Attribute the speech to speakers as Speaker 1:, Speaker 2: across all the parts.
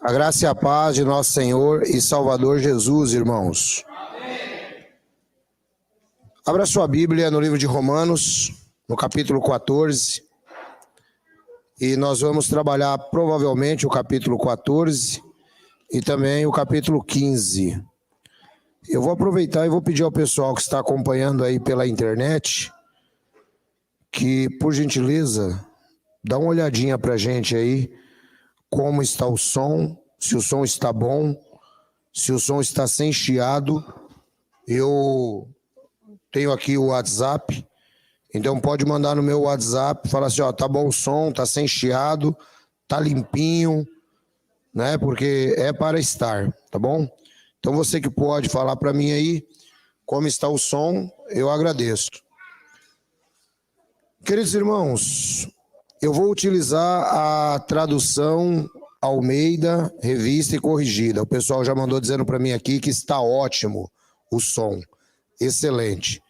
Speaker 1: A graça e a paz de nosso Senhor e Salvador Jesus, irmãos. Abra sua Bíblia no livro de Romanos, no capítulo 14. E nós vamos trabalhar provavelmente o capítulo 14 e também o capítulo 15. Eu vou aproveitar e vou pedir ao pessoal que está acompanhando aí pela internet que, por gentileza, dá uma olhadinha para a gente aí, como está o som, se o som está bom, se o som está sem chiado. Eu tenho aqui o WhatsApp, então pode mandar no meu WhatsApp, falar assim, ó, tá bom o som, tá sem chiado, tá limpinho, né, porque é para estar, tá bom? Então você que pode falar para mim aí como está o som, eu agradeço. Queridos irmãos, eu vou utilizar a tradução Almeida, revista e corrigida. O pessoal já mandou dizendo para mim aqui que está ótimo o som, excelente.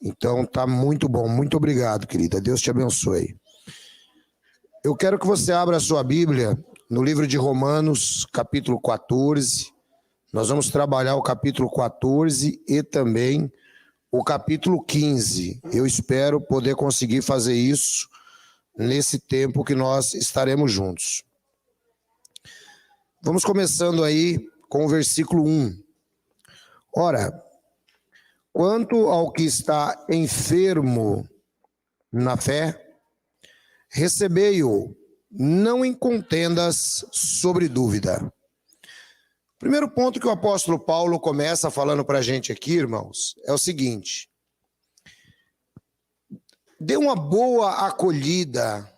Speaker 1: Então tá muito bom, muito obrigado, querida. Deus te abençoe. Eu quero que você abra a sua Bíblia no livro de Romanos, capítulo 14. Nós vamos trabalhar o capítulo 14 e também o capítulo 15. Eu espero poder conseguir fazer isso nesse tempo que nós estaremos juntos. Vamos começando aí com o versículo 1. Ora, quanto ao que está enfermo na fé, recebei-o, não em contendas sobre dúvida. O primeiro ponto que o apóstolo Paulo começa falando para a gente aqui, irmãos, é o seguinte: dê uma boa acolhida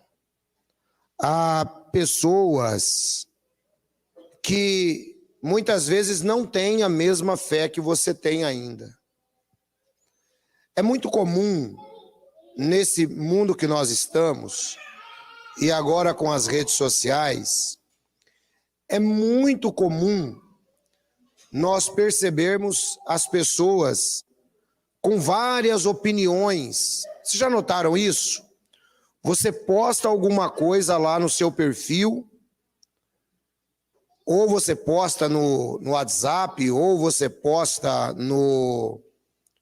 Speaker 1: a pessoas que muitas vezes não têm a mesma fé que você tem ainda. É muito comum nesse mundo que nós estamos, e agora com as redes sociais, é muito comum nós percebermos as pessoas com várias opiniões. Vocês já notaram isso? Você posta alguma coisa lá no seu perfil, ou você posta no WhatsApp, ou você posta no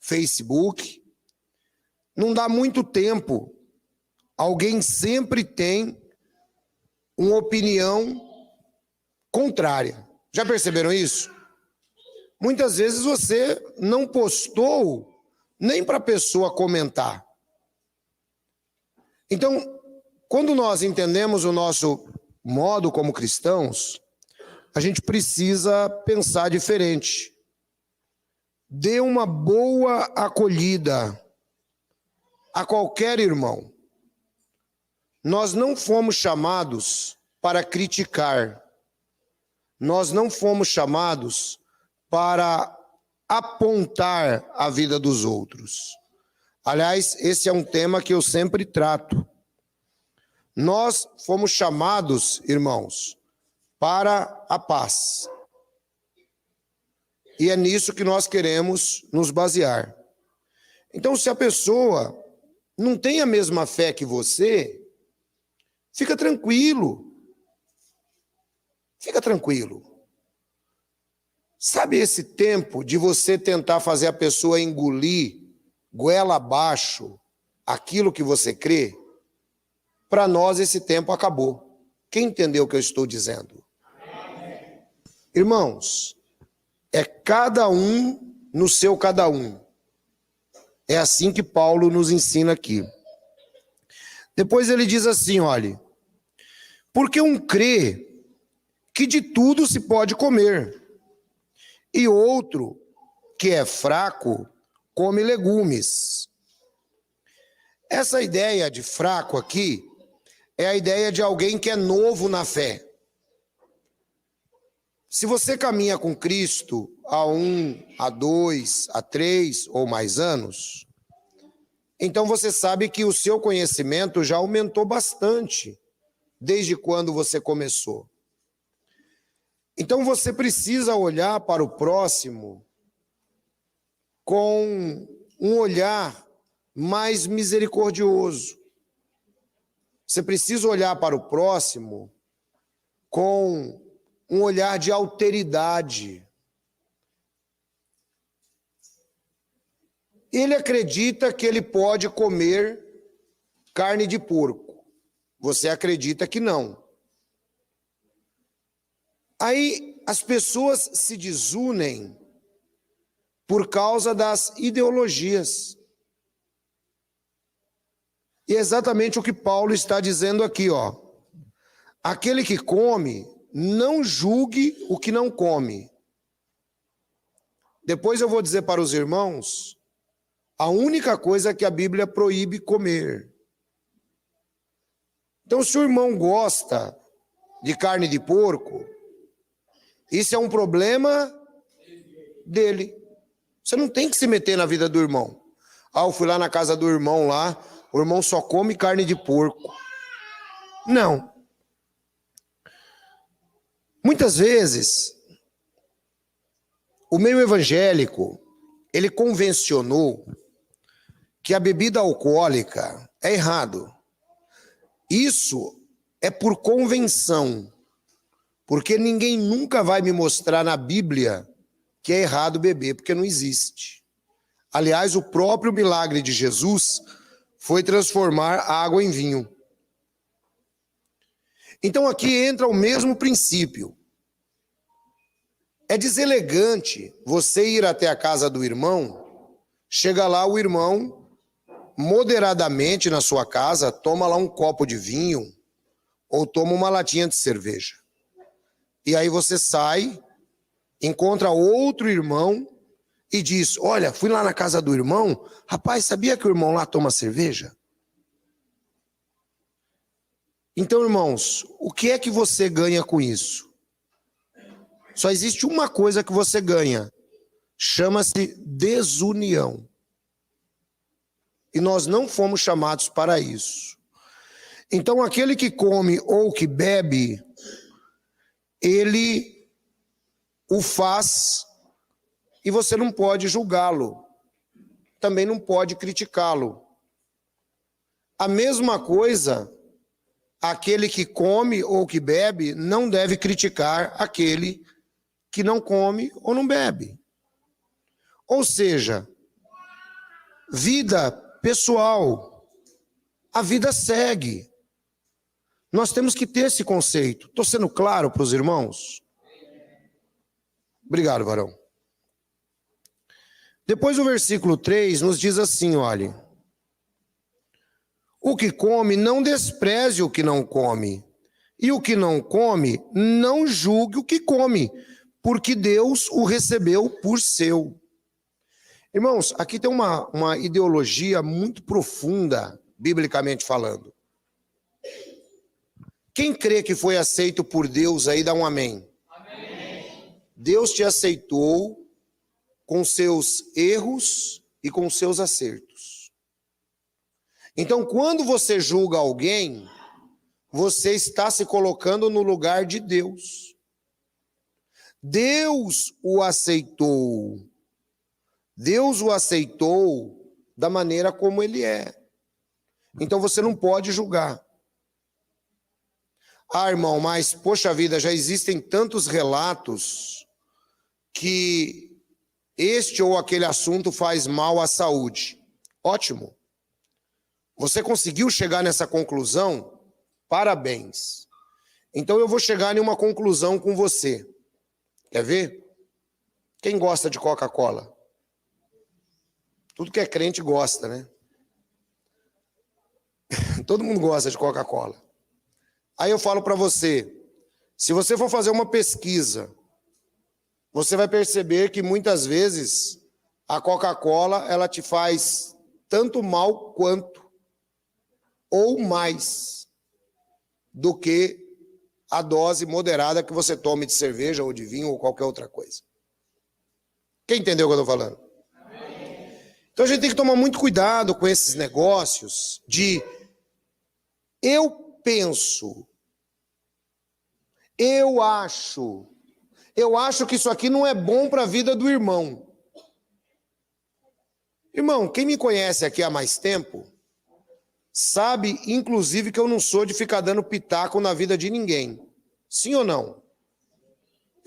Speaker 1: Facebook. Não dá muito tempo, alguém sempre tem uma opinião contrária. Já perceberam isso? Muitas vezes você não postou nem para a pessoa comentar. Então, quando nós entendemos o nosso modo como cristãos, a gente precisa pensar diferente. Dê uma boa acolhida a qualquer irmão. Nós não fomos chamados para criticar. Nós não fomos chamados para apontar a vida dos outros. Aliás, esse é um tema que eu sempre trato. Nós fomos chamados, irmãos, para a paz. E é nisso que nós queremos nos basear. Então, se a pessoa não tem a mesma fé que você, fica tranquilo. Fica tranquilo. Sabe esse tempo de você tentar fazer a pessoa engolir, goela abaixo, aquilo que você crê? Para nós esse tempo acabou. Quem entendeu o que eu estou dizendo? Irmãos, é cada um no seu cada um. É assim que Paulo nos ensina aqui. Depois ele diz assim, olhe, porque um crê que de tudo se pode comer, e outro, que é fraco, come legumes. Essa ideia de fraco aqui é a ideia de alguém que é novo na fé. Se você caminha com Cristo há 1, há 2, há 3 ou mais anos, então você sabe que o seu conhecimento já aumentou bastante desde quando você começou. Então você precisa olhar para o próximo com um olhar mais misericordioso. Você precisa olhar para o próximo com um olhar de alteridade. Ele acredita que ele pode comer carne de porco. Você acredita que não. Aí as pessoas se desunem por causa das ideologias. E é exatamente o que Paulo está dizendo aqui, ó. Aquele que come, não julgue o que não come. Depois eu vou dizer para os irmãos a única coisa que a Bíblia proíbe comer. Então, se o irmão gosta de carne de porco, isso é um problema dele. Você não tem que se meter na vida do irmão. Ah, eu fui lá na casa do irmão lá, o irmão só come carne de porco. Não. Muitas vezes, o meio evangélico, ele convencionou que a bebida alcoólica é errado. Isso é por convenção, porque ninguém nunca vai me mostrar na Bíblia que é errado beber, porque não existe. Aliás, o próprio milagre de Jesus foi transformar a água em vinho. Então aqui entra o mesmo princípio. É deselegante você ir até a casa do irmão, chega lá o irmão, moderadamente na sua casa, toma lá um copo de vinho ou toma uma latinha de cerveja. E aí você sai, encontra outro irmão e diz, olha, fui lá na casa do irmão, rapaz, sabia que o irmão lá toma cerveja? Então, irmãos, o que é que você ganha com isso? Só existe uma coisa que você ganha, chama-se desunião. E nós não fomos chamados para isso. Então, aquele que come ou que bebe, ele o faz e você não pode julgá-lo. Também não pode criticá-lo. A mesma coisa, aquele que come ou que bebe não deve criticar aquele que não come ou não bebe. Ou seja, vida pessoal, a vida segue. Nós temos que ter esse conceito. Estou sendo claro para os irmãos? Obrigado, varão. Depois o versículo 3 nos diz assim, olhe. O que come, não despreze o que não come. E o que não come, não julgue o que come, porque Deus o recebeu por seu. Irmãos, aqui tem uma ideologia muito profunda, biblicamente falando. Quem crê que foi aceito por Deus aí, dá um amém. Amém. Deus te aceitou com seus erros e com seus acertos. Então, quando você julga alguém, você está se colocando no lugar de Deus. Deus o aceitou. Deus o aceitou da maneira como ele é. Então você não pode julgar. Ah, irmão, mas, poxa vida, já existem tantos relatos que este ou aquele assunto faz mal à saúde. Ótimo. Você conseguiu chegar nessa conclusão? Parabéns. Então eu vou chegar em uma conclusão com você. Quer ver? Quem gosta de Coca-Cola? Tudo que é crente gosta, né? Todo mundo gosta de Coca-Cola. Aí eu falo para você, se você for fazer uma pesquisa, você vai perceber que muitas vezes a Coca-Cola, ela te faz tanto mal quanto, ou mais, do que a dose moderada que você tome de cerveja ou de vinho ou qualquer outra coisa. Quem entendeu o que eu estou falando? Então a gente tem que tomar muito cuidado com esses negócios de eu penso, eu acho que isso aqui não é bom para a vida do irmão. Irmão, quem me conhece aqui há mais tempo, sabe inclusive que eu não sou de ficar dando pitaco na vida de ninguém. Sim ou não?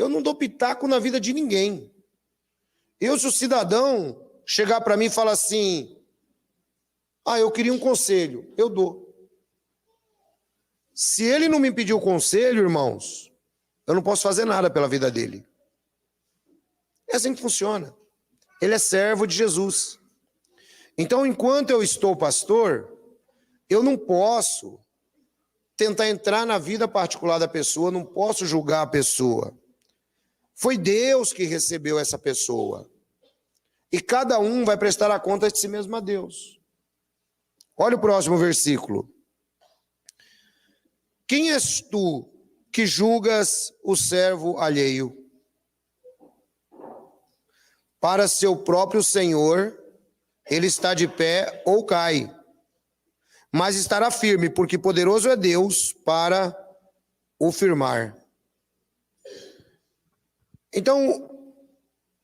Speaker 1: eu não dou pitaco na vida de ninguém. Se o cidadão chegar para mim e falar assim, eu queria um conselho, eu dou. Se ele não me pedir o conselho, irmãos, eu não posso fazer nada pela vida dele. É assim que funciona. Ele é servo de Jesus. Então, enquanto eu estou pastor, eu não posso tentar entrar na vida particular da pessoa, não posso julgar a pessoa. Foi Deus que recebeu essa pessoa. E cada um vai prestar a conta de si mesmo a Deus. Olha o próximo versículo. Quem és tu que julgas o servo alheio? Para seu próprio Senhor, ele está de pé ou cai, mas estará firme, porque poderoso é Deus para o firmar. Então,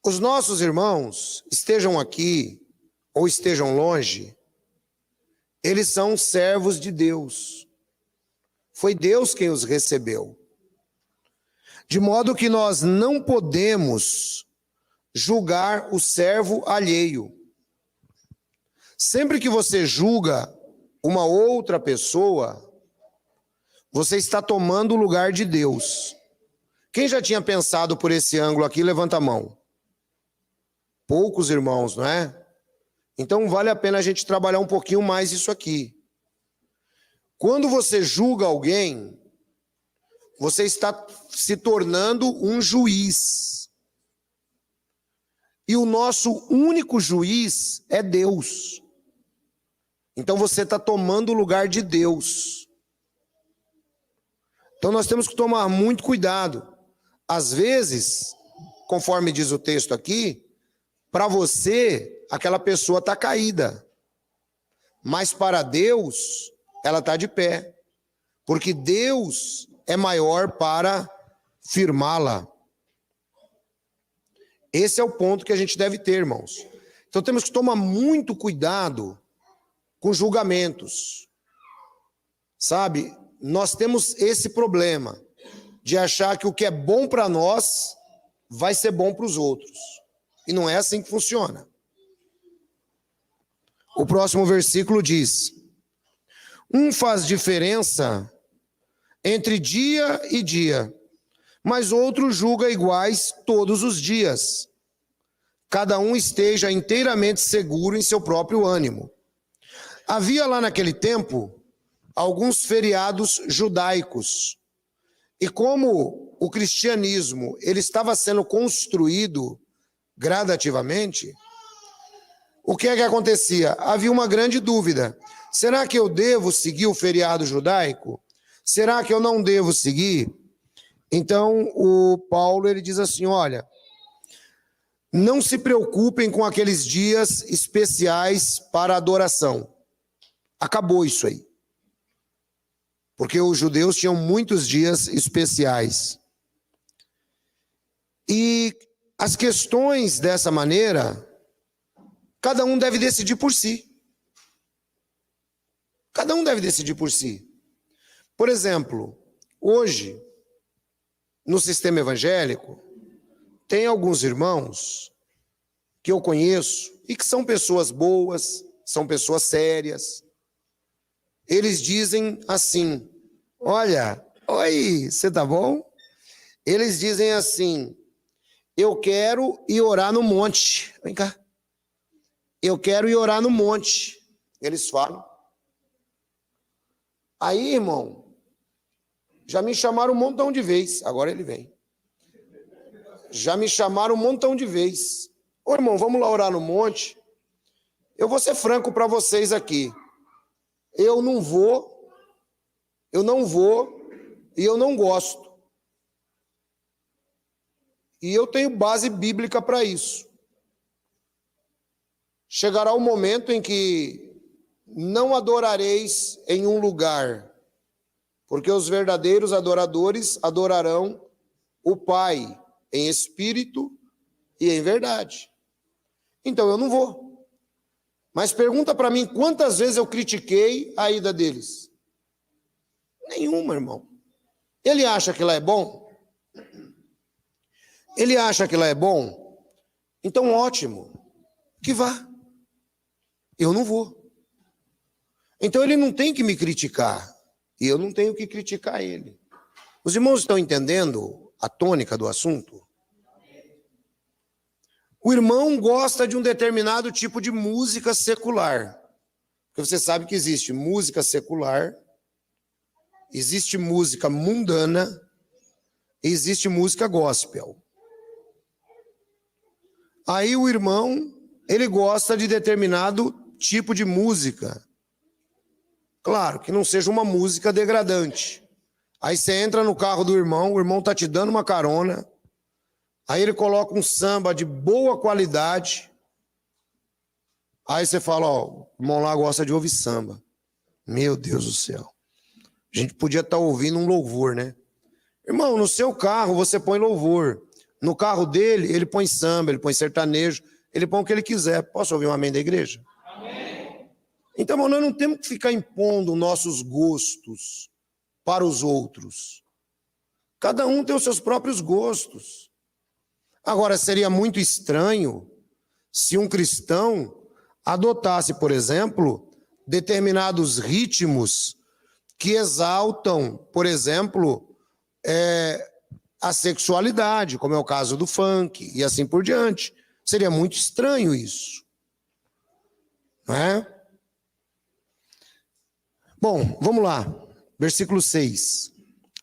Speaker 1: os nossos irmãos, estejam aqui ou estejam longe, eles são servos de Deus. Foi Deus quem os recebeu. De modo que nós não podemos julgar o servo alheio. Sempre que você julga uma outra pessoa, você está tomando o lugar de Deus. Quem já tinha pensado por esse ângulo aqui, levanta a mão. Poucos irmãos, não é? Então vale a pena a gente trabalhar um pouquinho mais isso aqui. Quando você julga alguém, você está se tornando um juiz. E o nosso único juiz é Deus. Então você está tomando o lugar de Deus. Então nós temos que tomar muito cuidado. Às vezes, conforme diz o texto aqui, para você, aquela pessoa está caída. Mas para Deus, ela está de pé. Porque Deus é maior para firmá-la. Esse é o ponto que a gente deve ter, irmãos. Então temos que tomar muito cuidado com julgamentos. Sabe, nós temos esse problema de achar que o que é bom para nós vai ser bom para os outros. E não é assim que funciona. O próximo versículo diz: um faz diferença entre dia e dia, mas outro julga iguais todos os dias. Cada um esteja inteiramente seguro em seu próprio ânimo. Havia lá naquele tempo alguns feriados judaicos. E como o cristianismo ele estava sendo construído gradativamente, o que é que acontecia? Havia uma grande dúvida. Será que eu devo seguir o feriado judaico? Será que eu não devo seguir? Então, o Paulo ele diz assim, olha, não se preocupem com aqueles dias especiais para adoração. Acabou isso aí. Porque os judeus tinham muitos dias especiais. E as questões dessa maneira, cada um deve decidir por si. Cada um deve decidir por si. Por exemplo, hoje, no sistema evangélico, tem alguns irmãos que eu conheço e que são pessoas boas, são pessoas sérias. Eles dizem assim, olha, oi, você tá bom? Eles dizem assim, eu quero ir orar no monte. Vem cá. Eu quero ir orar no monte. Eles falam. Aí, irmão, já me chamaram um montão de vezes. Agora ele vem. Já me chamaram um montão de vezes. Ô, irmão, vamos lá orar no monte? Eu vou ser franco para vocês aqui. Eu não vou e eu não gosto. E eu tenho base bíblica para isso. Chegará o momento em que não adorareis em um lugar, porque os verdadeiros adoradores adorarão o Pai em espírito e em verdade. Então eu não vou. Mas pergunta para mim quantas vezes eu critiquei a ida deles. Nenhuma, irmão. Ele acha que lá é bom? Ele acha que lá é bom? Então ótimo, que vá. Eu não vou. Então ele não tem que me criticar, e eu não tenho que criticar ele. Os irmãos estão entendendo a tônica do assunto? O irmão gosta de um determinado tipo de música secular. Porque você sabe que existe música secular, existe música mundana, e existe música gospel. Aí o irmão, ele gosta de determinado tipo de música. Claro, que não seja uma música degradante. Aí você entra no carro do irmão, o irmão está te dando uma carona, aí ele coloca um samba de boa qualidade, aí você fala, ó, o irmão lá gosta de ouvir samba. Meu Deus do céu. A gente podia estar ouvindo um louvor, né? Irmão, no seu carro você põe louvor. No carro dele, ele põe samba, ele põe sertanejo, ele põe o que ele quiser. Posso ouvir um amém da igreja? Amém. Então, nós não temos que ficar impondo nossos gostos para os outros. Cada um tem os seus próprios gostos. Agora, seria muito estranho se um cristão adotasse, por exemplo, determinados ritmos que exaltam, por exemplo, a sexualidade, como é o caso do funk, e assim por diante. Seria muito estranho isso. Não é? Bom, vamos lá. Versículo 6.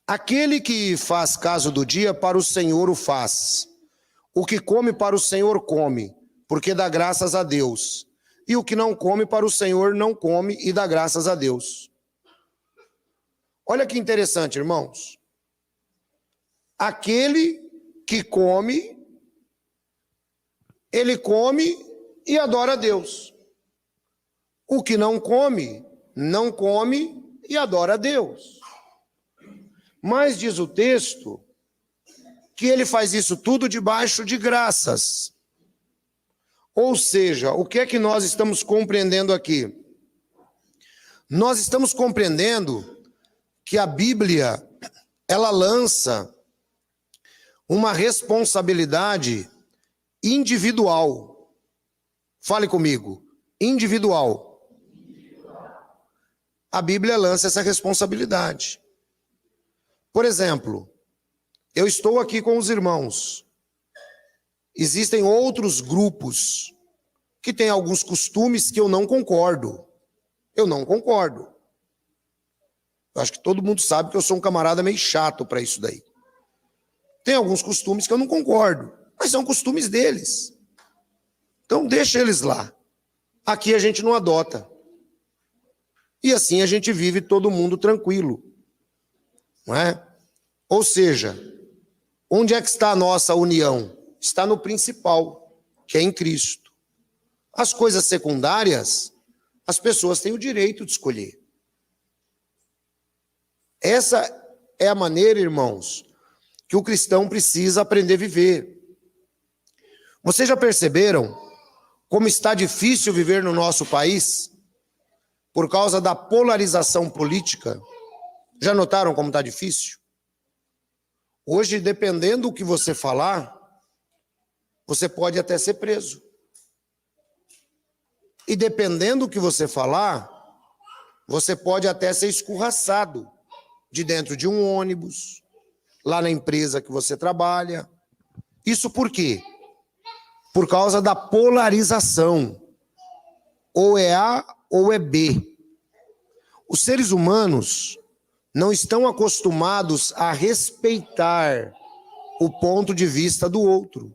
Speaker 1: Aquele que faz caso do dia, para o Senhor o faz. O que come, para o Senhor come, porque dá graças a Deus. E o que não come, para o Senhor não come e dá graças a Deus. Olha que interessante, irmãos. Aquele que come, ele come e adora a Deus. O que não come e adora a Deus. Mas diz o texto que ele faz isso tudo debaixo de graças. Ou seja, o que é que nós estamos compreendendo aqui? Nós estamos compreendendo que a Bíblia, ela lança uma responsabilidade individual. Fale comigo, individual. A Bíblia lança essa responsabilidade. Por exemplo, eu estou aqui com os irmãos. Existem outros grupos que têm alguns costumes que eu não concordo. Eu não concordo. Eu acho que todo mundo sabe que eu sou um camarada meio chato para isso daí. Tem alguns costumes que eu não concordo, mas são costumes deles. Então deixa eles lá. Aqui a gente não adota. E assim a gente vive todo mundo tranquilo. Não é? Ou seja, onde é que está a nossa união? Está no principal, que é em Cristo. As coisas secundárias, as pessoas têm o direito de escolher. Essa é a maneira, irmãos, que o cristão precisa aprender a viver. Vocês já perceberam como está difícil viver no nosso país por causa da polarização política? Já notaram como está difícil? Hoje, dependendo do que você falar, você pode até ser preso. E dependendo do que você falar, você pode até ser escorraçado de dentro de um ônibus, lá na empresa que você trabalha. Isso por quê? Por causa da polarização. Ou é A ou é B. Os seres humanos não estão acostumados a respeitar o ponto de vista do outro.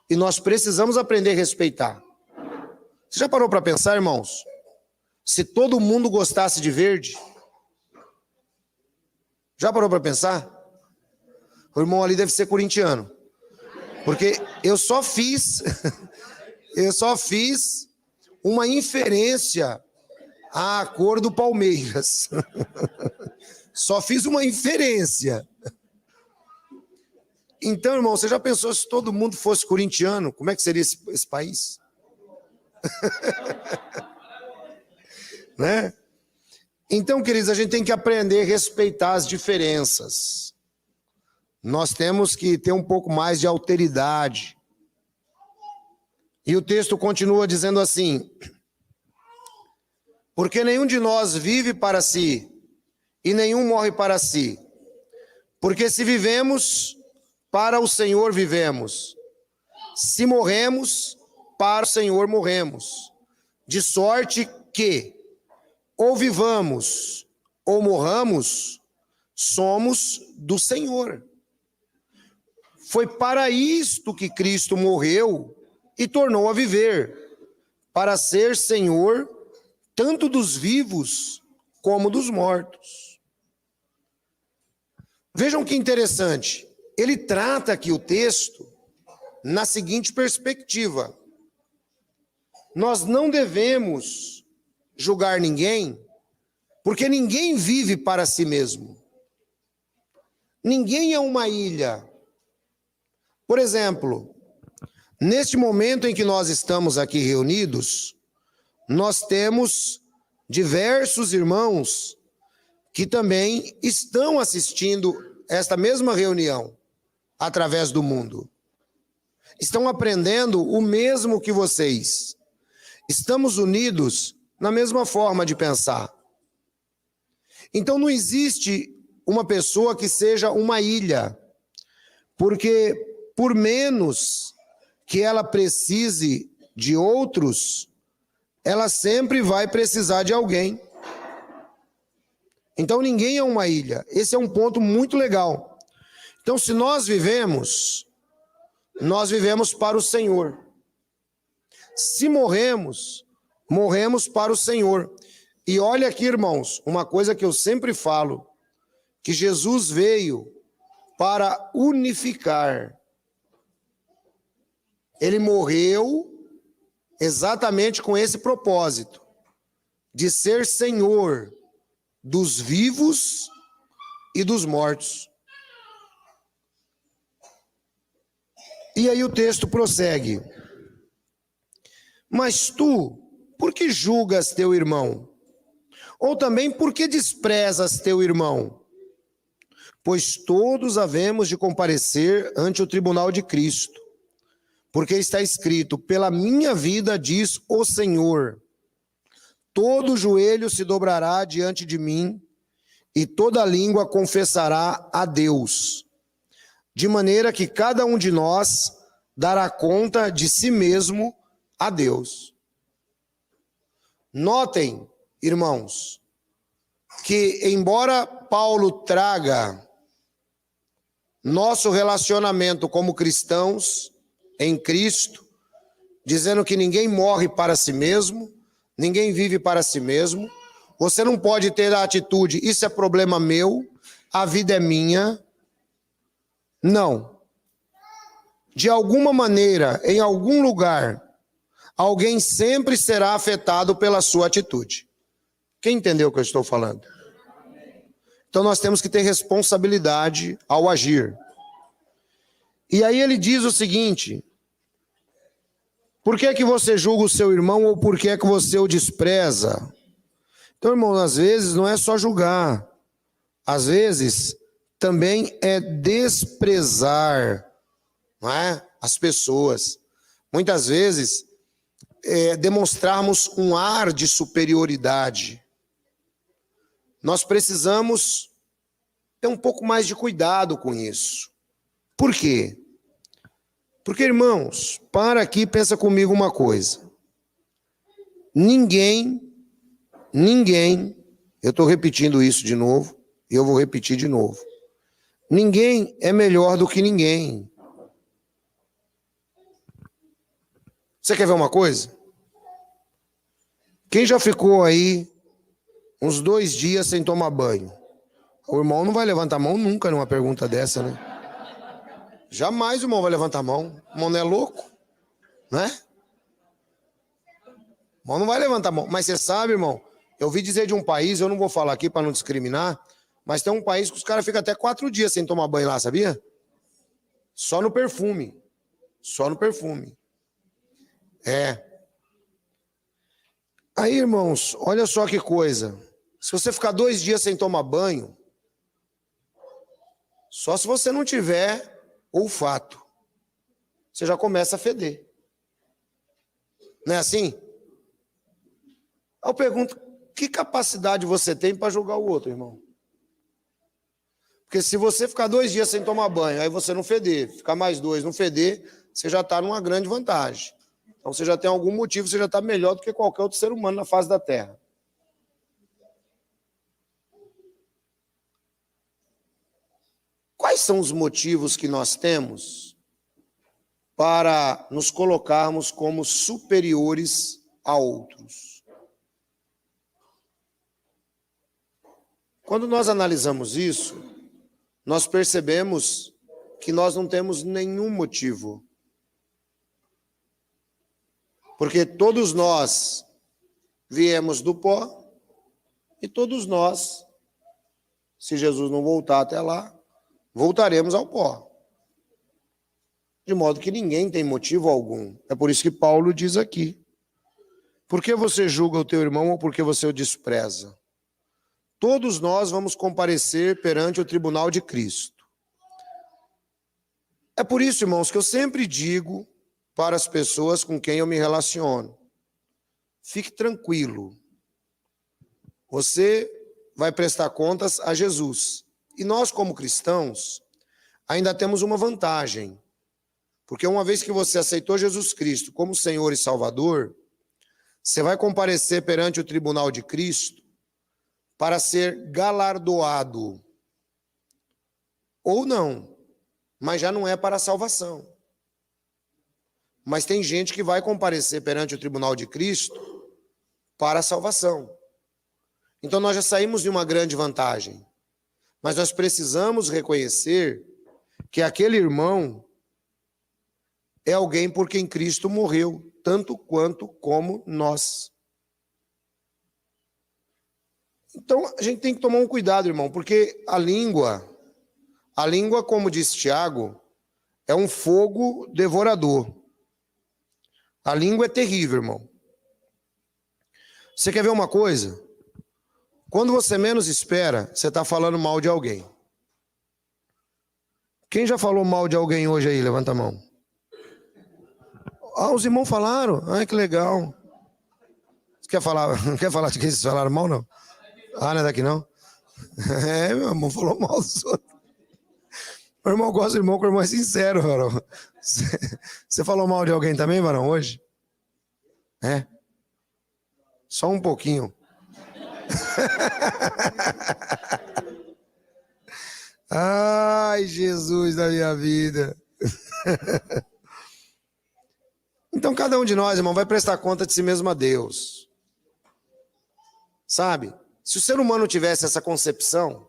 Speaker 1: E nós precisamos aprender a respeitar. Você já parou para pensar, irmãos? Se todo mundo gostasse de verde? Já parou para pensar? O irmão ali deve ser corintiano. Porque eu só fiz uma inferência à cor do Palmeiras. Só fiz uma inferência. Então, irmão, você já pensou se todo mundo fosse corintiano? Como é que seria esse país? Né? Então, queridos, a gente tem que aprender a respeitar as diferenças. nós temos que ter um pouco mais de alteridade. E o texto continua dizendo assim: porque nenhum de nós vive para si, e nenhum morre para si. Porque se vivemos, para o Senhor vivemos. Se morremos, para o Senhor morremos. De sorte que, ou vivamos, ou morramos, somos do Senhor. Foi para isto que Cristo morreu e tornou a viver, para ser Senhor tanto dos vivos como dos mortos. Vejam que interessante, ele trata aqui o texto na seguinte perspectiva: nós não devemos julgar ninguém, porque ninguém vive para si mesmo. Ninguém é uma ilha. Por exemplo, neste momento em que nós estamos aqui reunidos, nós temos diversos irmãos que também estão assistindo esta mesma reunião através do mundo. Estão aprendendo o mesmo que vocês. Estamos unidos na mesma forma de pensar. Então não existe uma pessoa que seja uma ilha, porque por menos que ela precise de outros, ela sempre vai precisar de alguém. Então ninguém é uma ilha. Esse é um ponto muito legal. Então se nós vivemos para o Senhor. Se morremos, morremos para o Senhor. E olha aqui, irmãos, uma coisa que eu sempre falo, que Jesus veio para unificar. Ele morreu exatamente com esse propósito, de ser Senhor dos vivos e dos mortos. E aí o texto prossegue: mas tu, por que julgas teu irmão? Ou também, por que desprezas teu irmão? Pois todos havemos de comparecer ante o tribunal de Cristo. Porque está escrito: pela minha vida, diz o Senhor, todo joelho se dobrará diante de mim, e toda língua confessará a Deus. De maneira que cada um de nós dará conta de si mesmo a Deus. Notem, irmãos, que embora Paulo traga nosso relacionamento como cristãos em Cristo, dizendo que ninguém morre para si mesmo, ninguém vive para si mesmo, você não pode ter a atitude: isso é problema meu, a vida é minha. Não. De alguma maneira, em algum lugar, alguém sempre será afetado pela sua atitude. Quem entendeu o que eu estou falando? Então nós temos que ter responsabilidade ao agir. E aí ele diz o seguinte: por que é que você julga o seu irmão, ou por que é que você o despreza? Então, irmão, às vezes não é só julgar. Às vezes também é desprezar, não é? As pessoas. Muitas vezes demonstrarmos um ar de superioridade. Nós precisamos ter um pouco mais de cuidado com isso. Por quê? Porque, irmãos, para aqui e pensa comigo uma coisa. Ninguém, eu estou repetindo isso de novo, e eu vou repetir de novo. Ninguém é melhor do que ninguém. Você quer ver uma coisa? Quem já ficou aí uns 2 dias sem tomar banho? O irmão não vai levantar a mão nunca numa pergunta dessa, né? Jamais o irmão vai levantar a mão. O irmão não é louco, né? O irmão não vai levantar a mão. Mas você sabe, irmão, eu ouvi dizer de um país, eu não vou falar aqui para não discriminar, mas tem um país que os caras ficam até 4 dias sem tomar banho lá, sabia? Só no perfume. Só no perfume. Aí, irmãos, olha só que coisa. Se você ficar 2 dias sem tomar banho, Só se você não tiver olfato. Você já começa a feder. Não é assim? Eu pergunto, que capacidade você tem para julgar o outro, irmão? Porque se você ficar 2 dias sem tomar banho, aí você não feder, ficar mais 2, não feder, você já está numa grande vantagem. Então você já tem algum motivo, você já está melhor do que qualquer outro ser humano na face da Terra. Quais são os motivos que nós temos para nos colocarmos como superiores a outros? Quando nós analisamos isso, nós percebemos que nós não temos nenhum motivo. Porque todos nós viemos do pó e todos nós, se Jesus não voltar até lá, voltaremos ao pó. De modo que ninguém tem motivo algum. É por isso que Paulo diz aqui: por que você julga o teu irmão ou por que você o despreza? Todos nós vamos comparecer perante o tribunal de Cristo. É por isso, irmãos, que eu sempre digo para as pessoas com quem eu me relaciono: fique tranquilo. Você vai prestar contas a Jesus. E nós, como cristãos, ainda temos uma vantagem. Porque uma vez que você aceitou Jesus Cristo como Senhor e Salvador, você vai comparecer perante o tribunal de Cristo para ser galardoado. Ou não, mas já não é para a salvação. Mas tem gente que vai comparecer perante o tribunal de Cristo para a salvação. Então nós já saímos de uma grande vantagem. Mas nós precisamos reconhecer que aquele irmão é alguém por quem Cristo morreu, tanto quanto como nós. Então a gente tem que tomar um cuidado, irmão, porque a língua, como diz Tiago, é um fogo devorador. A língua é terrível, irmão. Você quer ver uma coisa? Quando você menos espera, você está falando mal de alguém. Quem já falou mal de alguém hoje aí? Levanta a mão. Ah, os irmãos falaram. Ah, que legal. Você quer falar, não quer falar de quem vocês falaram mal, não? Ah, não é daqui, não? É, meu irmão falou mal dos outros. Meu irmão gosta do irmão, que o irmão é sincero, varão. Você falou mal de alguém também, varão, hoje? É? Só um pouquinho. Ai, Jesus da minha vida. Então cada um de nós, irmão, vai prestar conta de si mesmo a Deus. Sabe? Se o ser humano tivesse essa concepção,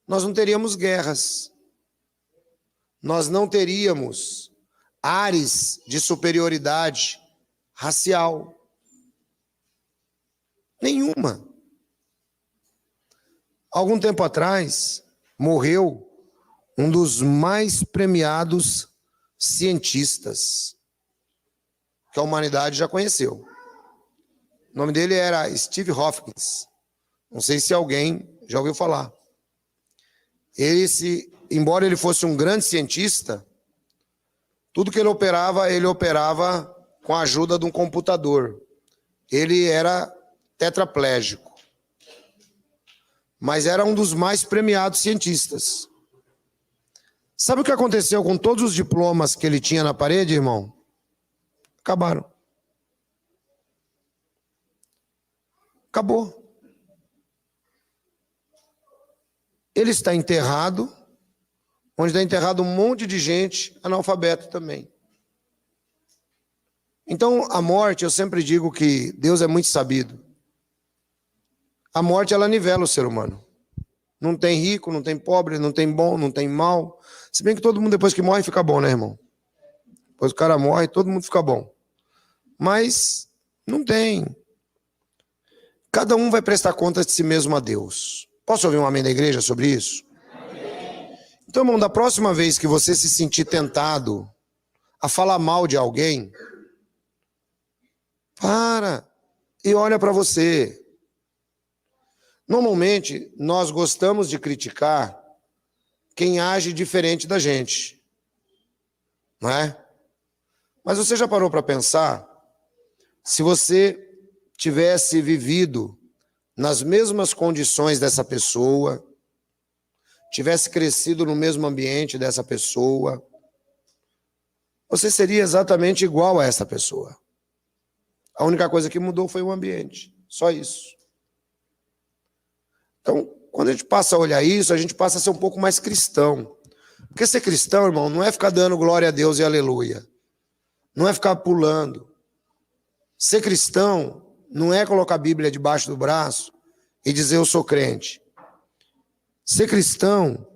Speaker 1: nós não teríamos guerras. Nós não teríamos ares de superioridade racial. Nenhuma. Algum tempo atrás, morreu um dos mais premiados cientistas que a humanidade já conheceu. O nome dele era Steve Hopkins. Não sei se alguém já ouviu falar. Embora ele fosse um grande cientista, tudo que ele operava com a ajuda de um computador. Ele era tetraplégico. Mas era um dos mais premiados cientistas. Sabe o que aconteceu com todos os diplomas que ele tinha na parede, irmão? Acabaram. Acabou. Ele está enterrado, onde está enterrado um monte de gente analfabeto também. Então, a morte, eu sempre digo que Deus é muito sabido. A morte, ela nivela o ser humano. Não tem rico, não tem pobre, não tem bom, não tem mal. Se bem que todo mundo depois que morre fica bom, né, irmão? Depois o cara morre, todo mundo fica bom. Mas não tem. Cada um vai prestar conta de si mesmo a Deus. Posso ouvir um amém da igreja sobre isso? Amém. Então, irmão, da próxima vez que você se sentir tentado a falar mal de alguém, para e olha para você. Normalmente, nós gostamos de criticar quem age diferente da gente, não é? Mas você já parou para pensar, se você tivesse vivido nas mesmas condições dessa pessoa, tivesse crescido no mesmo ambiente dessa pessoa, você seria exatamente igual a essa pessoa. A única coisa que mudou foi o ambiente, só isso. Então, quando a gente passa a olhar isso, a gente passa a ser um pouco mais cristão. Porque ser cristão, irmão, não é ficar dando glória a Deus e aleluia. Não é ficar pulando. Ser cristão não é colocar a Bíblia debaixo do braço e dizer eu sou crente. Ser cristão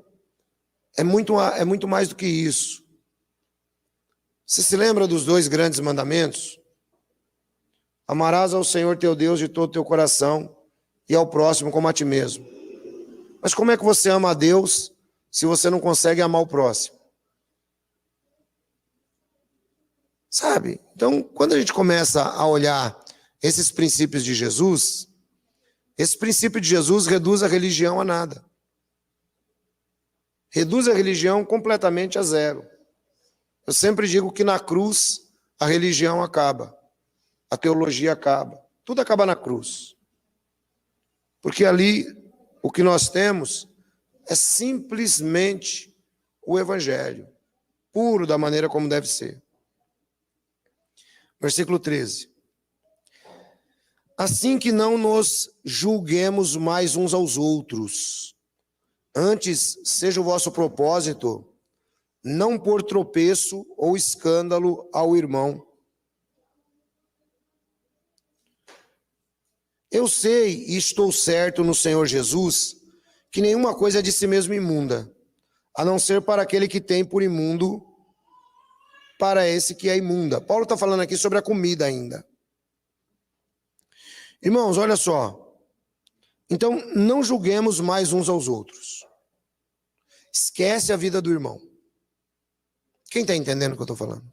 Speaker 1: é muito mais do que isso. Você se lembra dos 2 grandes mandamentos? Amarás ao Senhor teu Deus de todo o teu coração e ao próximo como a ti mesmo. Mas como é que você ama a Deus se você não consegue amar o próximo? Sabe? Então, quando a gente começa a olhar esses princípios de Jesus, esse princípio de Jesus reduz a religião a nada. Reduz a religião completamente a zero. Eu sempre digo que na cruz a religião acaba, a teologia acaba, tudo acaba na cruz. Porque ali o que nós temos é simplesmente o evangelho, puro da maneira como deve ser. Versículo 13. Assim que não nos julguemos mais uns aos outros, antes seja o vosso propósito não pôr tropeço ou escândalo ao irmão. Eu sei e estou certo no Senhor Jesus que nenhuma coisa é de si mesmo imunda, a não ser para aquele que tem por imundo, para esse que é imunda. Paulo está falando aqui sobre a comida ainda. Irmãos, olha só. Então, não julguemos mais uns aos outros. Esquece a vida do irmão. Quem está entendendo o que eu estou falando?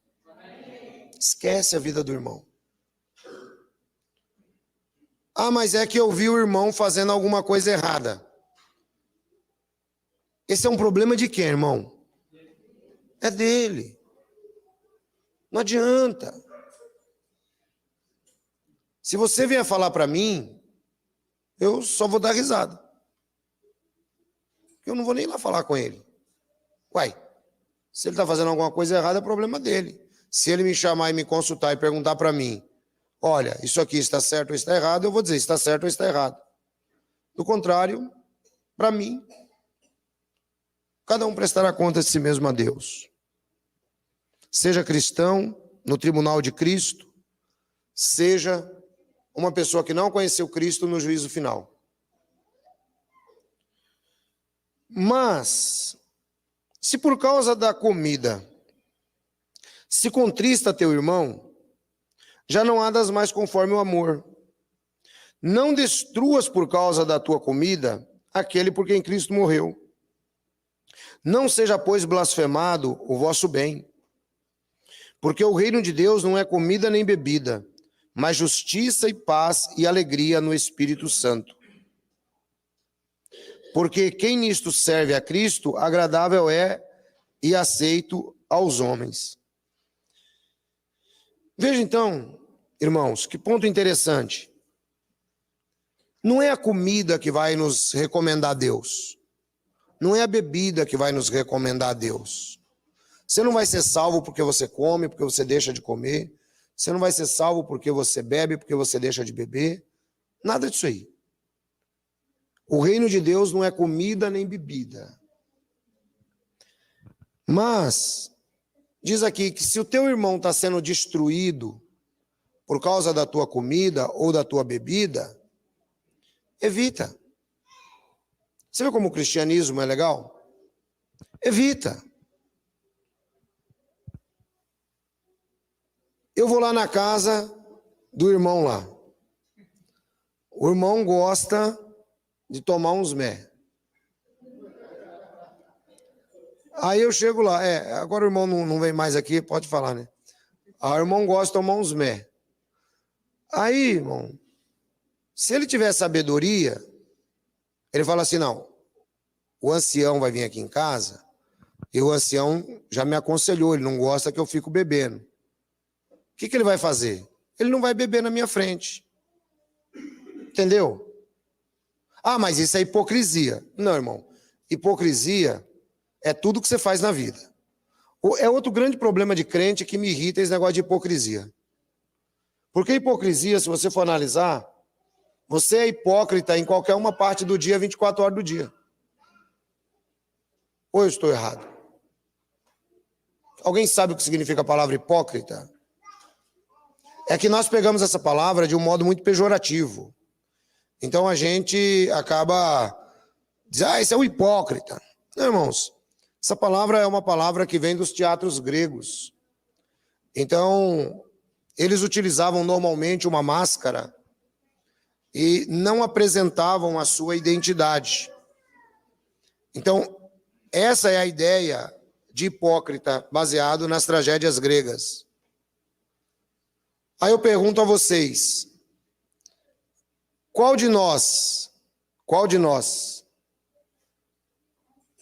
Speaker 1: Esquece a vida do irmão. Ah, mas é que eu vi o irmão fazendo alguma coisa errada. Esse é um problema de quem, irmão? É dele. Não adianta. Se você vier falar para mim, eu só vou dar risada. Eu não vou nem lá falar com ele. Uai, se ele está fazendo alguma coisa errada, é problema dele. Se ele me chamar e me consultar e perguntar para mim, olha, isso aqui está certo ou está errado, eu vou dizer está certo ou está errado. Do contrário, para mim, cada um prestará conta de si mesmo a Deus. Seja cristão no tribunal de Cristo, seja uma pessoa que não conheceu Cristo no juízo final. Mas, se por causa da comida se contrista teu irmão, já não andas mais conforme o amor. Não destruas por causa da tua comida aquele por quem Cristo morreu. Não seja, pois, blasfemado o vosso bem, porque o reino de Deus não é comida nem bebida, mas justiça e paz e alegria no Espírito Santo. Porque quem nisto serve a Cristo, agradável é e aceito aos homens. Veja então, irmãos, que ponto interessante. Não é a comida que vai nos recomendar a Deus. Não é a bebida que vai nos recomendar a Deus. Você não vai ser salvo porque você come, porque você deixa de comer. Você não vai ser salvo porque você bebe, porque você deixa de beber. Nada disso aí. O reino de Deus não é comida nem bebida. Mas, diz aqui que se o teu irmão está sendo destruído por causa da tua comida ou da tua bebida, evita. Você vê como o cristianismo é legal? Evita. Eu vou lá na casa do irmão lá. O irmão gosta de tomar uns mé. Aí eu chego lá, agora o irmão não vem mais aqui, pode falar, né? Aí o irmão gosta de tomar uns mé. Aí, irmão, se ele tiver sabedoria, ele fala assim, não, o ancião vai vir aqui em casa, E o ancião já me aconselhou, ele não gosta que eu fico bebendo. O que ele vai fazer? Ele não vai beber na minha frente. Entendeu? Ah, mas isso é hipocrisia. Não, irmão. Hipocrisia é tudo que você faz na vida. É outro grande problema de crente que me irrita esse negócio de hipocrisia. Porque hipocrisia, se você for analisar, você é hipócrita em qualquer uma parte do dia, 24 horas do dia. Ou eu estou errado? Alguém sabe o que significa a palavra hipócrita? É que nós pegamos essa palavra de um modo muito pejorativo. Então a gente acaba dizendo, esse é um hipócrita. Não, irmãos, essa palavra é uma palavra que vem dos teatros gregos. Então, eles utilizavam normalmente uma máscara e não apresentavam a sua identidade. Então, essa é a ideia de hipócrita, baseado nas tragédias gregas. Aí eu pergunto a vocês, qual de nós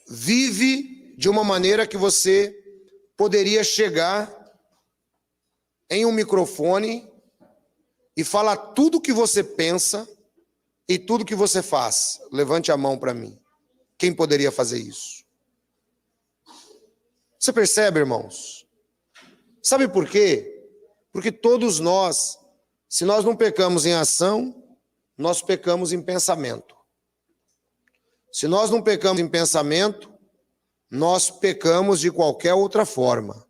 Speaker 1: vive de uma maneira que você poderia chegar em um microfone e falar tudo o que você pensa e tudo o que você faz? Levante a mão para mim. Quem poderia fazer isso? Você percebe, irmãos? Sabe por quê? Porque todos nós, se nós não pecamos em ação, nós pecamos em pensamento. Se nós não pecamos em pensamento, nós pecamos de qualquer outra forma.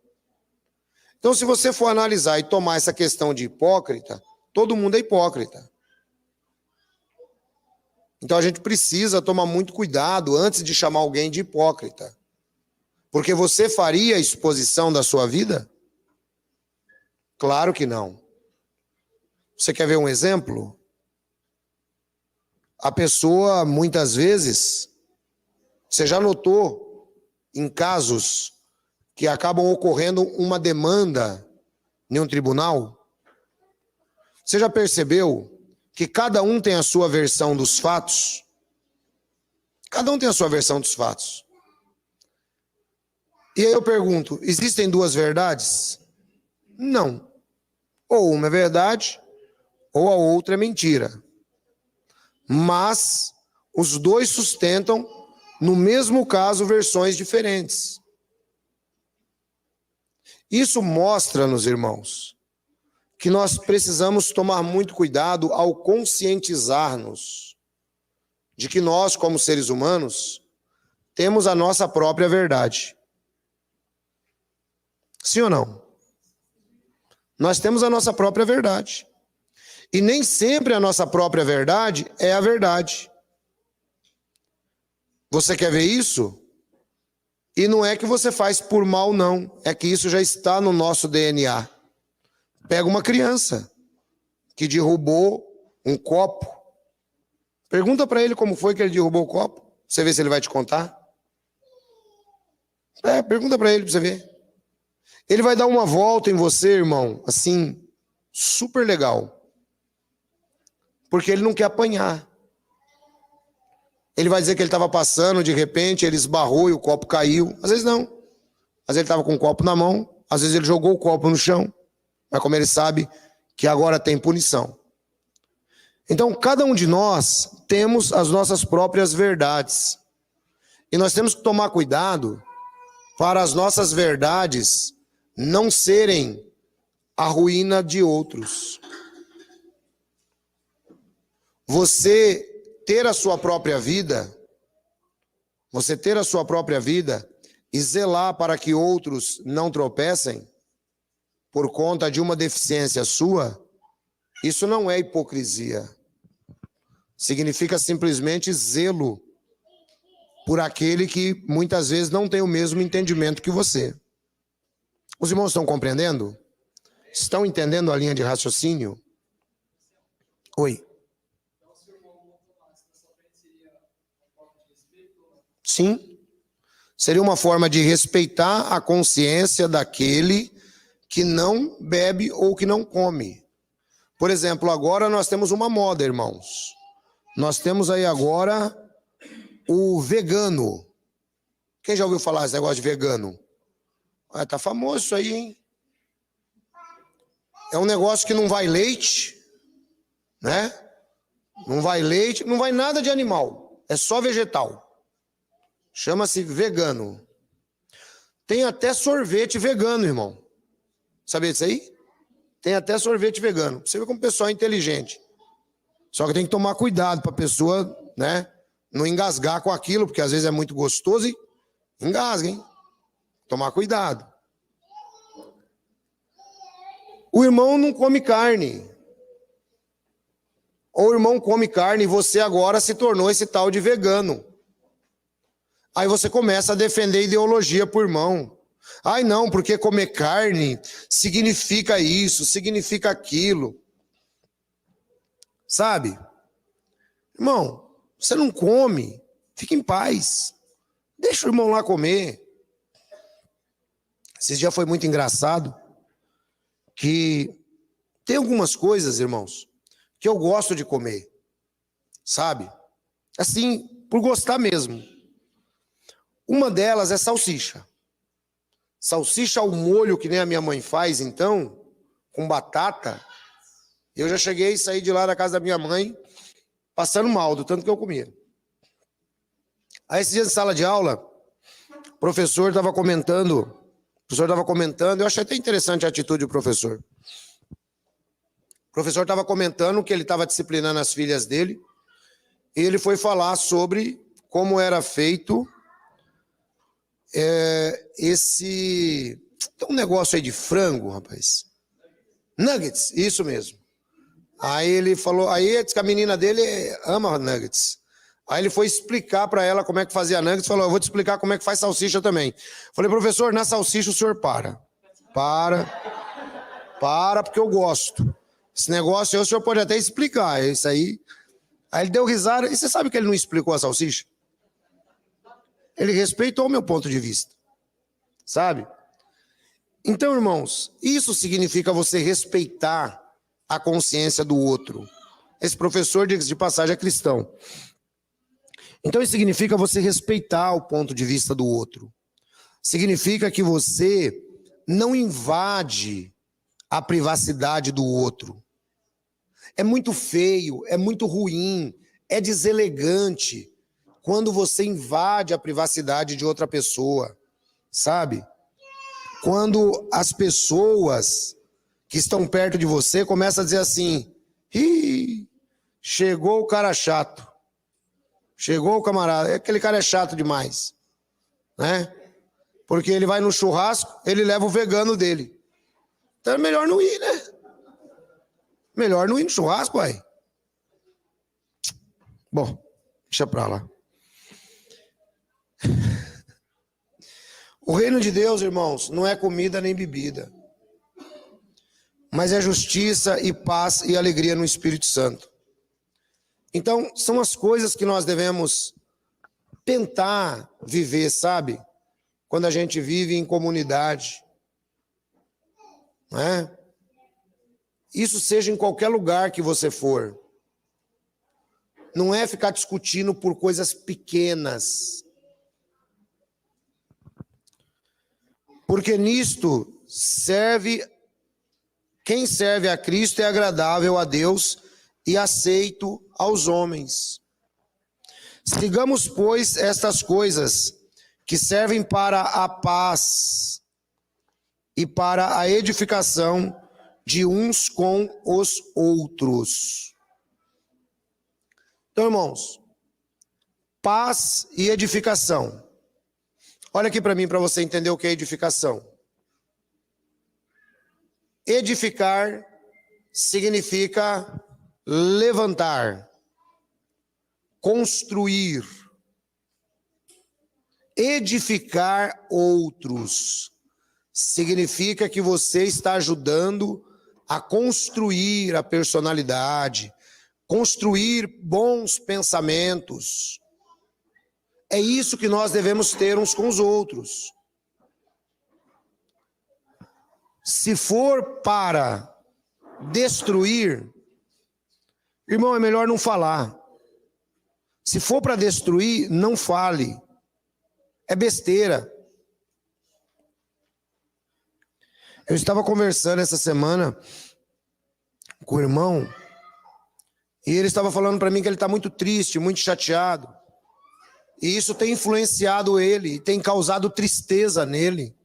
Speaker 1: Então, se você for analisar e tomar essa questão de hipócrita, todo mundo é hipócrita. Então, a gente precisa tomar muito cuidado antes de chamar alguém de hipócrita. Porque você faria exposição da sua vida? Claro que não. Você quer ver um exemplo? A pessoa, muitas vezes, você já notou em casos que acabam ocorrendo uma demanda em um tribunal? Você já percebeu que cada um tem a sua versão dos fatos? Cada um tem a sua versão dos fatos. E aí eu pergunto, existem duas verdades? Não. Ou uma é verdade, ou a outra é mentira. Mas os dois sustentam, no mesmo caso, versões diferentes. Isso mostra-nos, irmãos, que nós precisamos tomar muito cuidado ao conscientizar-nos de que nós, como seres humanos, temos a nossa própria verdade. Sim ou não? Nós temos a nossa própria verdade. E nem sempre a nossa própria verdade é a verdade. Você quer ver isso? E não é que você faz por mal, não. É que isso já está no nosso DNA. Pega uma criança que derrubou um copo. Pergunta para ele como foi que ele derrubou o copo. Você vê se ele vai te contar. Pergunta para ele para você ver. Ele vai dar uma volta em você, irmão, assim, super legal. Porque ele não quer apanhar. Ele vai dizer que ele estava passando, de repente ele esbarrou e o copo caiu. Às vezes não. Às vezes ele estava com o copo na mão, às vezes ele jogou o copo no chão. Mas como ele sabe que agora tem punição. Então, cada um de nós temos as nossas próprias verdades. E nós temos que tomar cuidado para as nossas verdades não serem a ruína de outros. Você ter a sua própria vida e zelar para que outros não tropecem por conta de uma deficiência sua, isso não é hipocrisia. Significa simplesmente zelo por aquele que muitas vezes não tem o mesmo entendimento que você. Os irmãos estão compreendendo? Estão entendendo a linha de raciocínio? Oi. Sim. Seria uma forma de respeitar a consciência daquele que não bebe ou que não come. Por exemplo, agora nós temos uma moda, irmãos. Nós temos aí agora o vegano, Quem já ouviu falar desse negócio de vegano? Ah, tá famoso isso aí, hein? É um negócio que não vai leite, né? Não vai leite, não vai nada de animal. É só vegetal. Chama-se vegano. Tem até sorvete vegano, irmão. Sabia disso aí? Tem até sorvete vegano. Você vê como o pessoal é inteligente. Só que tem que tomar cuidado para a pessoa, né, não engasgar com aquilo, porque às vezes é muito gostoso e engasga, hein? Tomar cuidado. O irmão não come carne. Ou o irmão come carne e você agora se tornou esse tal de vegano. Aí você começa a defender ideologia pro irmão. Ai não, porque comer carne significa isso, significa aquilo. Sabe? Irmão, você não come, fica em paz. Deixa o irmão lá comer. Esse dia foi muito engraçado que tem algumas coisas, irmãos, que eu gosto de comer, sabe? Assim, por gostar mesmo. Uma delas é salsicha. Salsicha ao molho, que nem a minha mãe faz, então, com batata. Eu já cheguei a sair de lá da casa da minha mãe, passando mal, do tanto que eu comia. Aí, esse dia de sala de aula, o professor estava comentando, eu achei até interessante a atitude do professor. O professor estava comentando que ele estava disciplinando as filhas dele, e ele foi falar sobre como era feito tem um negócio aí de frango, rapaz. Nuggets, isso mesmo. Aí ele falou, aí diz que a menina dele ama nuggets. Aí ele foi explicar para ela como é que fazia nuggets, falou, eu vou te explicar como é que faz salsicha também. Falei, professor, na salsicha o senhor para, porque eu gosto. Esse negócio aí o senhor pode até explicar, isso aí. Aí ele deu risada, e você sabe que ele não explicou a salsicha? Ele respeitou o meu ponto de vista, sabe? Então, irmãos, isso significa você respeitar a consciência do outro. Esse professor, diga-se de passagem, é cristão. Então, isso significa você respeitar o ponto de vista do outro. Significa que você não invade a privacidade do outro. É muito feio, é muito ruim, é deselegante quando você invade a privacidade de outra pessoa, sabe? Quando as pessoas que estão perto de você começam a dizer assim, chegou o cara chato, chegou o camarada, aquele cara é chato demais, né? Porque ele vai no churrasco, ele leva o vegano dele. Então é melhor não ir, né? Melhor não ir no churrasco, uai. Bom, deixa pra lá. O reino de Deus, irmãos, não é comida nem bebida, mas é justiça e paz e alegria no Espírito Santo. Então, são as coisas que nós devemos tentar viver, sabe? Quando a gente vive em comunidade, não é? Isso seja em qualquer lugar que você for. Não é ficar discutindo por coisas pequenas. Porque nisto quem serve a Cristo é agradável a Deus e aceito aos homens. Sigamos, pois, estas coisas que servem para a paz e para a edificação de uns com os outros. Então, irmãos, paz e edificação. Olha aqui para mim, para você entender o que é edificação. Edificar significa levantar, construir, edificar outros. Significa que você está ajudando a construir a personalidade, construir bons pensamentos. É isso que nós devemos ter uns com os outros. Se for para destruir, irmão, é melhor não falar. Se for para destruir, não fale. É besteira. Eu estava conversando essa semana com o irmão e ele estava falando para mim que ele está muito triste, muito chateado. E isso tem influenciado ele, tem causado tristeza nele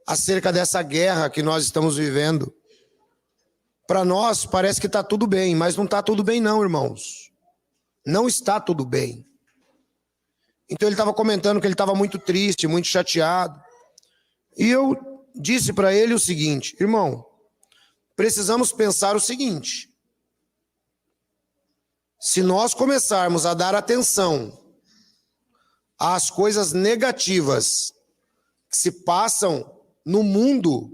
Speaker 1: acerca dessa guerra que nós estamos vivendo. Para nós parece que está tudo bem, mas não está tudo bem não, irmãos. Não está tudo bem. Então ele estava comentando que ele estava muito triste, muito chateado. E eu disse para ele o seguinte: irmão, precisamos pensar o seguinte: se nós começarmos a dar atenção às coisas negativas que se passam no mundo,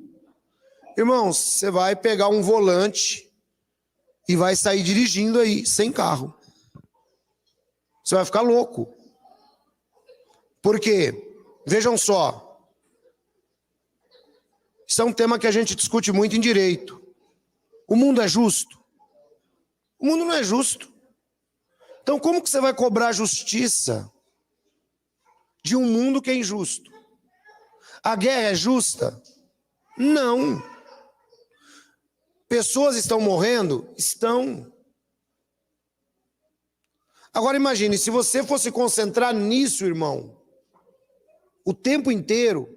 Speaker 1: irmãos, você vai pegar um volante e vai sair dirigindo aí, sem carro. Você vai ficar louco. Por quê? Vejam só. Isso é um tema que a gente discute muito em direito. O mundo é justo? O mundo não é justo. Então, como que você vai cobrar justiça de um mundo que é injusto? A guerra é justa? Não. Pessoas estão morrendo? Estão. Agora imagine, se você fosse concentrar nisso, irmão, o tempo inteiro,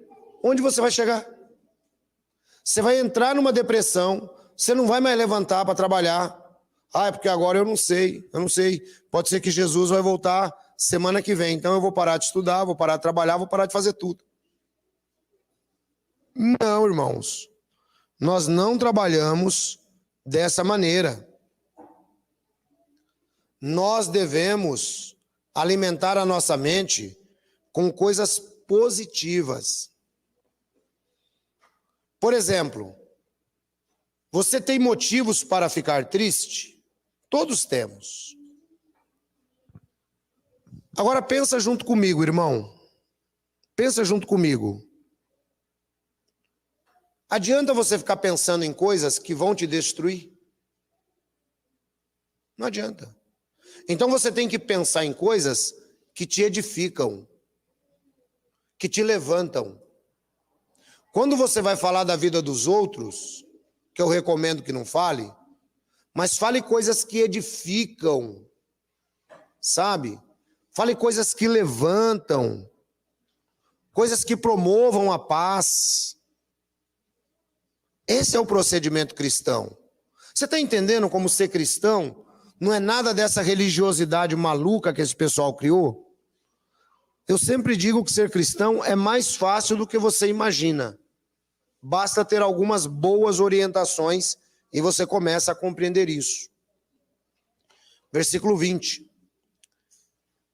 Speaker 1: onde você vai chegar? Você vai entrar numa depressão, você não vai mais levantar para trabalhar. Ah, é porque agora eu não sei. Pode ser que Jesus vai voltar semana que vem, então eu vou parar de estudar, vou parar de trabalhar, vou parar de fazer tudo. Não, irmãos. Nós não trabalhamos dessa maneira. Nós devemos alimentar a nossa mente com coisas positivas. Por exemplo, você tem motivos para ficar triste? Todos temos. Agora pensa junto comigo, irmão. Pensa junto comigo. Adianta você ficar pensando em coisas que vão te destruir? Não adianta. Então você tem que pensar em coisas que te edificam, que te levantam. Quando você vai falar da vida dos outros, que eu recomendo que não fale, mas fale coisas que edificam, sabe? Fale coisas que levantam, coisas que promovam a paz. Esse é o procedimento cristão. Você está entendendo como ser cristão não é nada dessa religiosidade maluca que esse pessoal criou? Eu sempre digo que ser cristão é mais fácil do que você imagina. Basta ter algumas boas orientações e você começa a compreender isso. Versículo 20.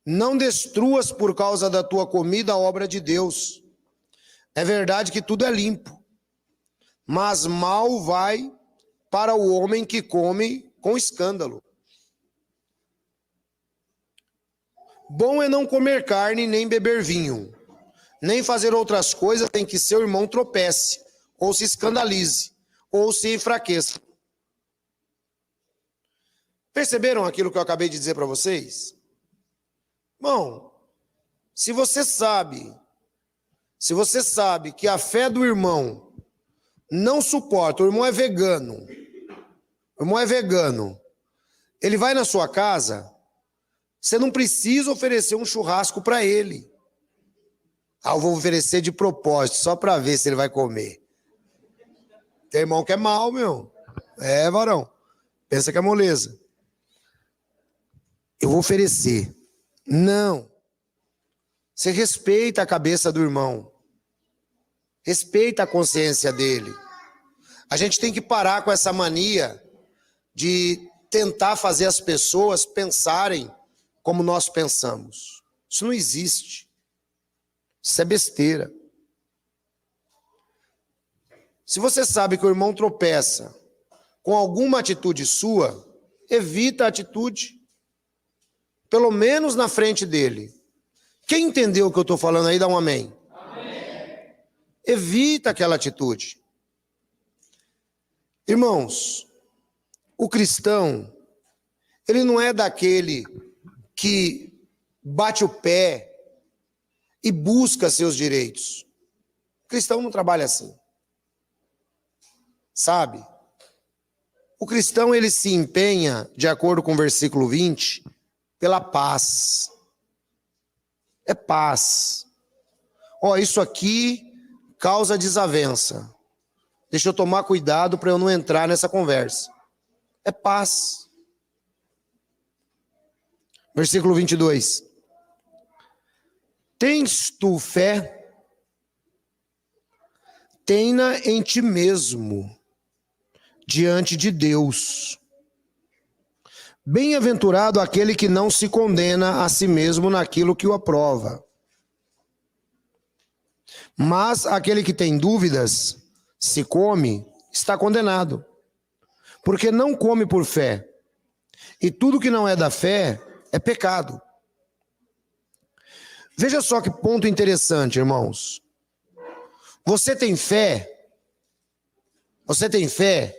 Speaker 1: Não destruas por causa da tua comida a obra de Deus. É verdade que tudo é limpo, mas mal vai para o homem que come com escândalo. Bom é não comer carne, nem beber vinho, nem fazer outras coisas em que seu irmão tropece, ou se escandalize, ou se enfraqueça. Perceberam aquilo que eu acabei de dizer para vocês? Bom, se você sabe que a fé do irmão não suporta, o irmão é vegano, ele vai na sua casa, você não precisa oferecer um churrasco para ele. Ah, eu vou oferecer de propósito, só para ver se ele vai comer. Tem irmão que é mal, meu. É, varão. Pensa que é moleza. Eu vou oferecer. Não. Você respeita a cabeça do irmão. Respeita a consciência dele. A gente tem que parar com essa mania de tentar fazer as pessoas pensarem como nós pensamos. Isso não existe. Isso é besteira. Se você sabe que o irmão tropeça com alguma atitude sua, evita a atitude. Pelo menos na frente dele. Quem entendeu o que eu estou falando aí, dá um amém. Amém. Evita aquela atitude. Irmãos, o cristão, ele não é daquele que bate o pé e busca seus direitos. O cristão não trabalha assim. Sabe? O cristão, ele se empenha, de acordo com o versículo 20, pela paz. É paz. Isso aqui causa desavença. Deixa eu tomar cuidado para eu não entrar nessa conversa. É paz. Versículo 22. Tens tu fé? Tem-na em ti mesmo, diante de Deus. Bem-aventurado aquele que não se condena a si mesmo naquilo que o aprova. Mas aquele que tem dúvidas, se come, está condenado, porque não come por fé. E tudo que não é da fé é pecado. Veja só que ponto interessante, irmãos. Você tem fé? Você tem fé?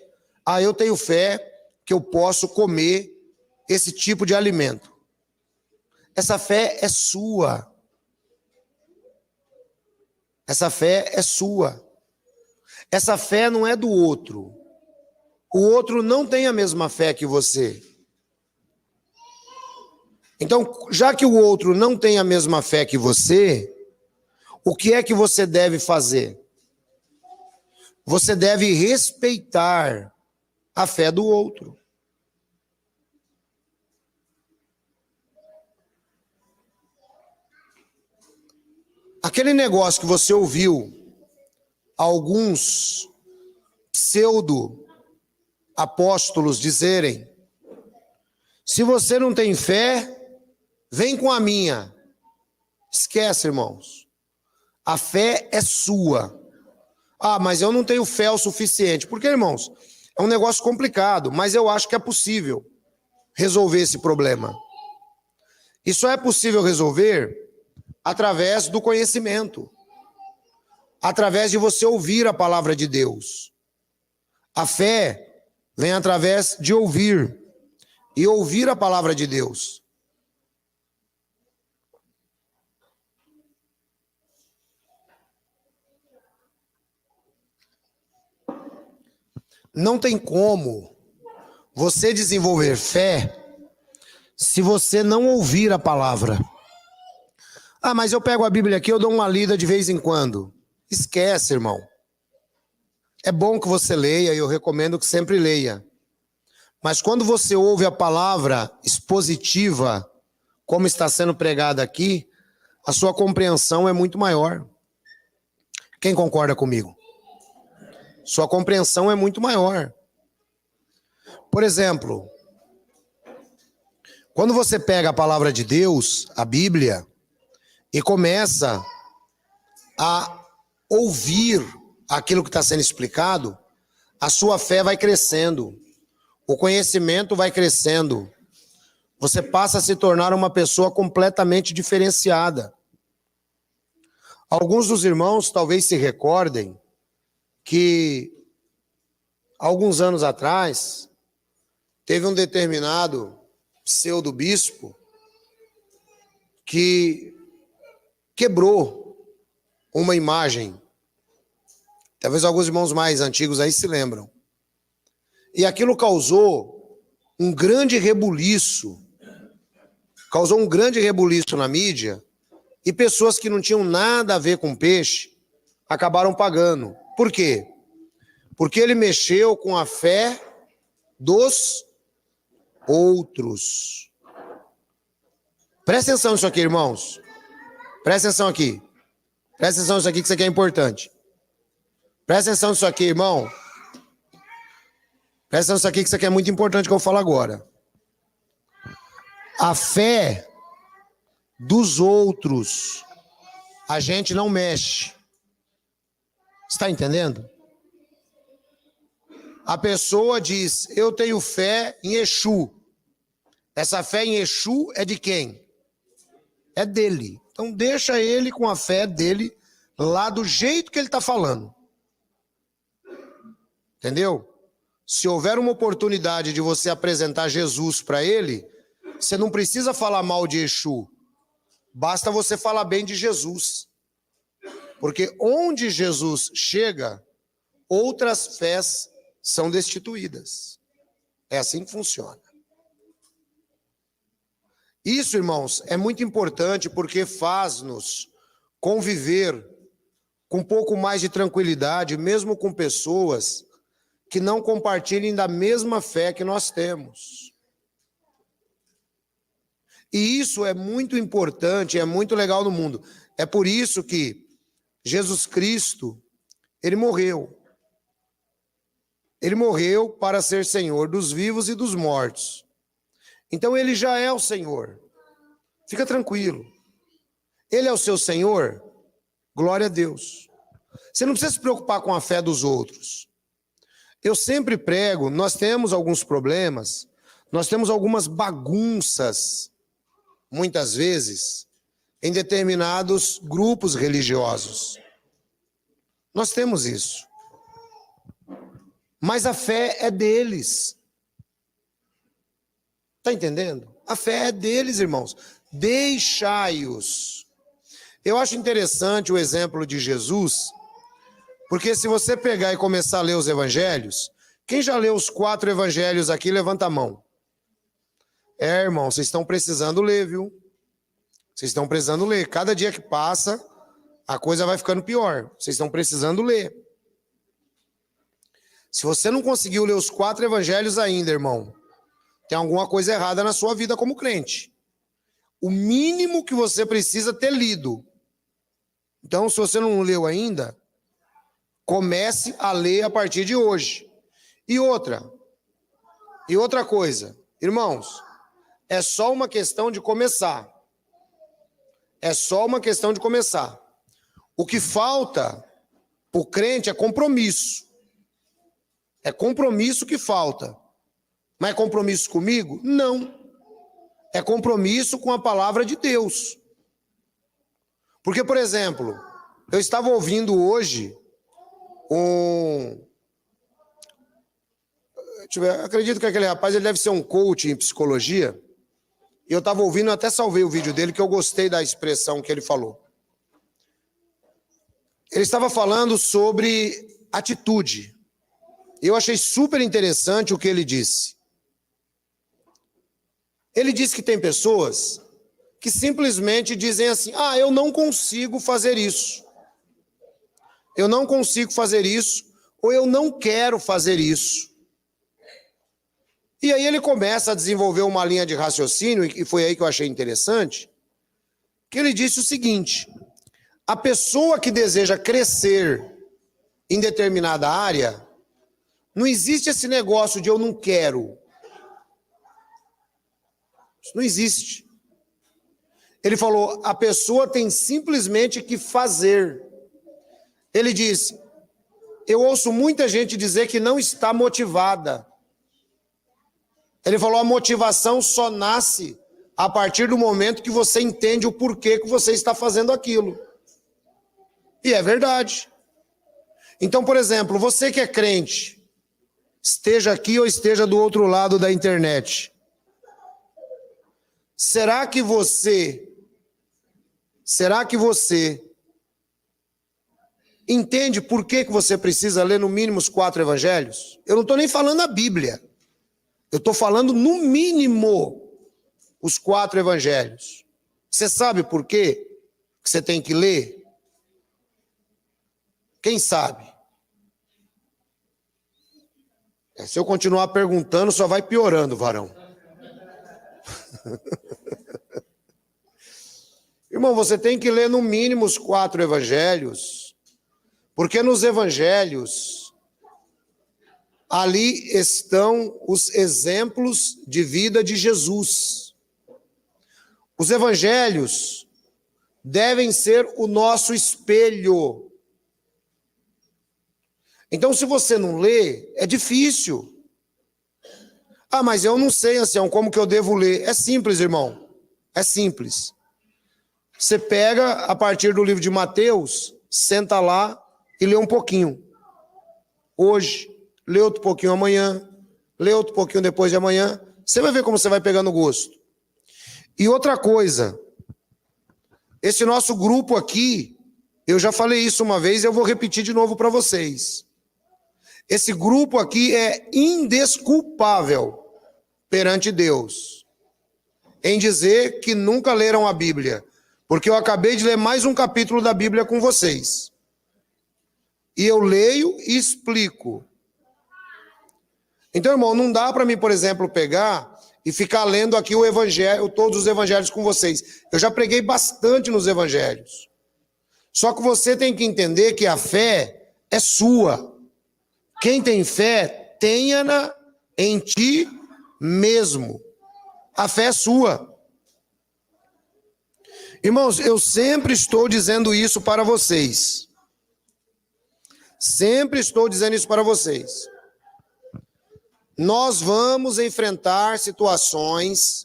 Speaker 1: Eu tenho fé que eu posso comer esse tipo de alimento. Essa fé é sua. Essa fé é sua. Essa fé não é do outro. O outro não tem a mesma fé que você. Então, já que o outro não tem a mesma fé que você, o que é que você deve fazer? Você deve respeitar a fé do outro. Aquele negócio que você ouviu alguns pseudo-apóstolos dizerem: se você não tem fé, vem com a minha. Esquece, irmãos. A fé é sua. Mas eu não tenho fé o suficiente. Porque, irmãos, é um negócio complicado, mas eu acho que é possível resolver esse problema. E só é possível resolver através do conhecimento. Através de você ouvir a palavra de Deus. A fé vem através de ouvir. E ouvir a palavra de Deus. Não tem como você desenvolver fé se você não ouvir a palavra. Mas eu pego a Bíblia aqui, eu dou uma lida de vez em quando. Esquece, irmão. É bom que você leia e eu recomendo que sempre leia. Mas quando você ouve a palavra expositiva, como está sendo pregada aqui, a sua compreensão é muito maior. Quem concorda comigo? Sua compreensão é muito maior. Por exemplo, quando você pega a palavra de Deus, a Bíblia, e começa a ouvir aquilo que está sendo explicado, a sua fé vai crescendo, o conhecimento vai crescendo, você passa a se tornar uma pessoa completamente diferenciada. Alguns dos irmãos talvez se recordem que, alguns anos atrás, teve um determinado pseudo-bispo que quebrou uma imagem. Talvez alguns irmãos mais antigos aí se lembram. E aquilo causou um grande rebuliço. Causou um grande rebuliço na mídia. E pessoas que não tinham nada a ver com peixe acabaram pagando. Por quê? Porque ele mexeu com a fé dos outros. Presta atenção nisso aqui, irmãos. Presta atenção aqui. Presta atenção nisso aqui, que isso aqui é importante. Presta atenção nisso aqui, irmão. Presta atenção nisso aqui, que isso aqui é muito importante que eu vou falar agora. A fé dos outros, a gente não mexe. Está entendendo? A pessoa diz: eu tenho fé em Exu. Essa fé em Exu é de quem? É dele. Então deixa ele com a fé dele lá do jeito que ele está falando. Entendeu? Se houver uma oportunidade de você apresentar Jesus para ele, você não precisa falar mal de Exu. Basta você falar bem de Jesus. Porque onde Jesus chega, outras fés são destituídas. É assim que funciona. Isso, irmãos, é muito importante porque faz-nos conviver com um pouco mais de tranquilidade, mesmo com pessoas que não compartilhem da mesma fé que nós temos. E isso é muito importante, é muito legal no mundo. É por isso que Jesus Cristo, ele morreu. Ele morreu para ser Senhor dos vivos e dos mortos. Então ele já é o Senhor. Fica tranquilo. Ele é o seu Senhor? Glória a Deus. Você não precisa se preocupar com a fé dos outros. Eu sempre prego, nós temos alguns problemas, nós temos algumas bagunças, muitas vezes, em determinados grupos religiosos. Nós temos isso. Mas a fé é deles. Está entendendo? A fé é deles, irmãos. Deixai-os. Eu acho interessante o exemplo de Jesus, porque se você pegar e começar a ler os evangelhos, quem já leu os 4 evangelhos aqui, levanta a mão. Irmão, vocês estão precisando ler, viu? Vocês estão precisando ler. Cada dia que passa, a coisa vai ficando pior. Vocês estão precisando ler. Se você não conseguiu ler os 4 evangelhos ainda, irmão, tem alguma coisa errada na sua vida como crente. O mínimo que você precisa ter lido. Então, se você não leu ainda, comece a ler a partir de hoje. E outra coisa, irmãos, é só uma questão de começar. É só uma questão de começar. O que falta para o crente é compromisso. É compromisso que falta. Mas é compromisso comigo? Não. É compromisso com a palavra de Deus. Porque, por exemplo, eu estava ouvindo hoje acredito que aquele rapaz ele deve ser um coach em psicologia. E eu estava ouvindo, eu até salvei o vídeo dele, que eu gostei da expressão que ele falou. Ele estava falando sobre atitude. Eu achei super interessante o que ele disse. Ele disse que tem pessoas que simplesmente dizem assim: eu não consigo fazer isso. Eu não consigo fazer isso, ou eu não quero fazer isso. E aí ele começa a desenvolver uma linha de raciocínio, e foi aí que eu achei interessante, que ele disse o seguinte: a pessoa que deseja crescer em determinada área, não existe esse negócio de eu não quero. Isso não existe. Ele falou, a pessoa tem simplesmente que fazer. Ele disse, eu ouço muita gente dizer que não está motivada. Ele falou, a motivação só nasce a partir do momento que você entende o porquê que você está fazendo aquilo. E é verdade. Então, por exemplo, você que é crente, esteja aqui ou esteja do outro lado da internet, será que você entende por que você precisa ler no mínimo os 4 evangelhos? Eu não estou nem falando a Bíblia. Eu estou falando no mínimo os 4 evangelhos. Você sabe por quê que você tem que ler? Quem sabe? Se eu continuar perguntando, só vai piorando, varão. Irmão, você tem que ler no mínimo os 4 evangelhos, porque nos evangelhos, ali estão os exemplos de vida de Jesus. Os evangelhos devem ser o nosso espelho. Então, se você não lê, é difícil. Mas eu não sei, ancião, como que eu devo ler? É simples, irmão. É simples. Você pega a partir do livro de Mateus, senta lá e lê um pouquinho. Hoje, lê outro pouquinho amanhã, lê outro pouquinho depois de amanhã. Você vai ver como você vai pegando gosto. E outra coisa, Esse nosso grupo aqui, eu já falei isso uma vez e eu vou repetir de novo para vocês. Esse grupo aqui é indesculpável perante Deus em dizer que nunca leram a Bíblia, porque eu acabei de ler mais um capítulo da Bíblia com vocês. E eu leio e explico. Então, irmão, não dá para mim, por exemplo, pegar e ficar lendo aqui o evangelho, todos os evangelhos com vocês. Eu já preguei bastante nos evangelhos. Só que você tem que entender que a fé é sua. Quem tem fé, tenha-na em ti mesmo. A fé é sua. Irmãos, eu sempre estou dizendo isso para vocês. Sempre estou dizendo isso para vocês. Nós vamos enfrentar situações,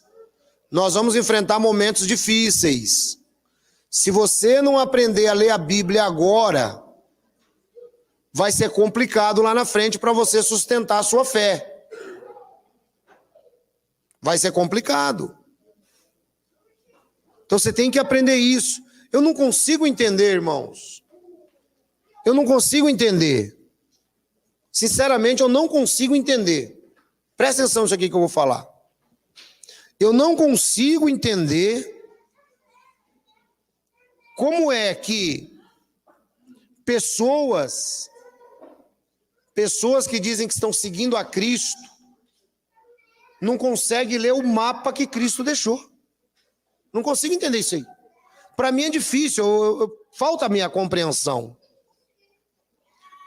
Speaker 1: nós vamos enfrentar momentos difíceis. Se você não aprender a ler a Bíblia agora, vai ser complicado lá na frente para você sustentar a sua fé. Vai ser complicado. Então você tem que aprender isso. Eu não consigo entender, irmãos. Eu não consigo entender. Sinceramente, eu não consigo entender. Presta atenção nisso aqui que eu vou falar. Eu não consigo entender como é que pessoas que dizem que estão seguindo a Cristo não conseguem ler o mapa que Cristo deixou. Não consigo entender isso aí. Para mim é difícil, falta a minha compreensão.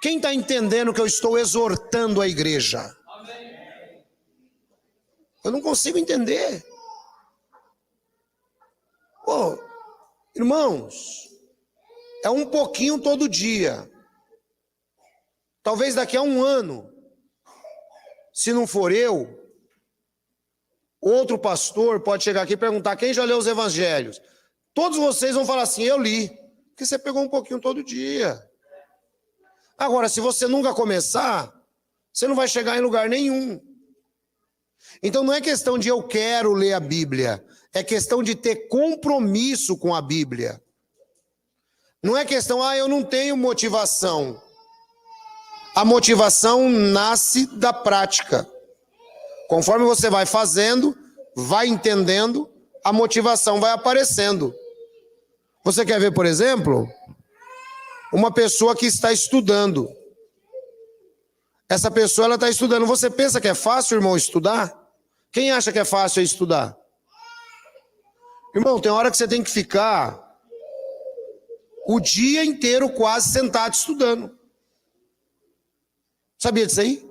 Speaker 1: Quem está entendendo que eu estou exortando a igreja? Eu não consigo entender. Pô, irmãos, é um pouquinho todo dia. Talvez daqui a um ano, se não for eu, outro pastor pode chegar aqui e perguntar: quem já leu os evangelhos? Todos vocês vão falar assim: eu li. Porque você pegou um pouquinho todo dia. Agora, se você nunca começar, você não vai chegar em lugar nenhum. Então não é questão de eu quero ler a Bíblia, é questão de ter compromisso com a Bíblia. Não é questão, eu não tenho motivação. A motivação nasce da prática. Conforme você vai fazendo, vai entendendo, a motivação vai aparecendo. Você quer ver, por exemplo, uma pessoa que está estudando. Essa pessoa, ela está estudando. Você pensa que é fácil, irmão, estudar? Quem acha que é fácil estudar? Irmão, tem hora que você tem que ficar o dia inteiro quase sentado estudando. Sabia disso aí?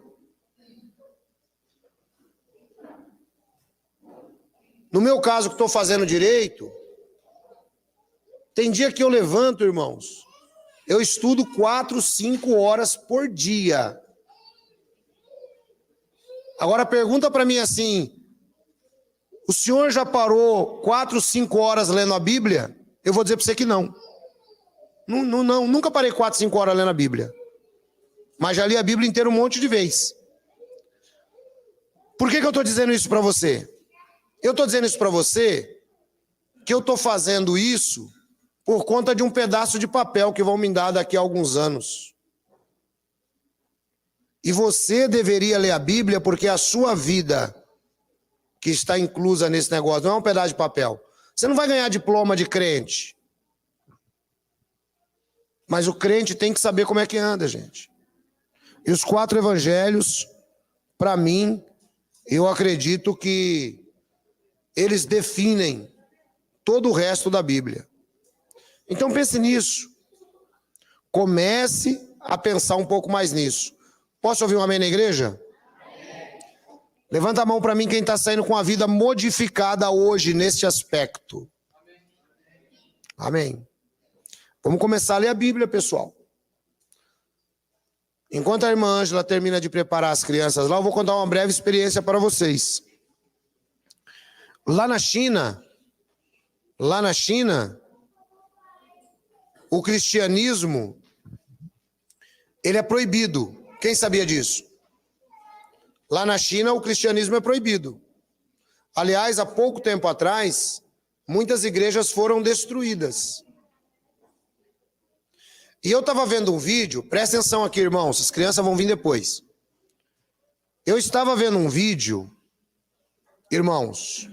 Speaker 1: No meu caso, que estou fazendo direito, tem dia que eu levanto, irmãos, eu estudo 4, 5 horas por dia. Agora pergunta para mim assim: o senhor já parou 4, 5 horas lendo a Bíblia? Eu vou dizer para você que não. Não, nunca parei 4, 5 horas lendo a Bíblia. Mas já li a Bíblia inteira um monte de vezes. Por que eu estou dizendo isso para você? Eu estou dizendo isso para você que eu estou fazendo isso por conta de um pedaço de papel que vão me dar daqui a alguns anos. E você deveria ler a Bíblia porque a sua vida que está inclusa nesse negócio não é um pedaço de papel. Você não vai ganhar diploma de crente. Mas o crente tem que saber como é que anda, gente. E os 4 evangelhos, para mim, eu acredito que eles definem todo o resto da Bíblia. Então pense nisso. Comece a pensar um pouco mais nisso. Posso ouvir um amém na igreja? Amém. Levanta a mão para mim quem está saindo com a vida modificada hoje neste aspecto. Amém. Vamos começar a ler a Bíblia, pessoal. Enquanto a irmã Ângela termina de preparar as crianças lá, eu vou contar uma breve experiência para vocês. Lá na China, o cristianismo, ele é proibido. Quem sabia disso? Lá na China, o cristianismo é proibido. Aliás, há pouco tempo atrás, muitas igrejas foram destruídas. E eu estava vendo um vídeo, presta atenção aqui, irmãos, as crianças vão vir depois. Eu estava vendo um vídeo, irmãos.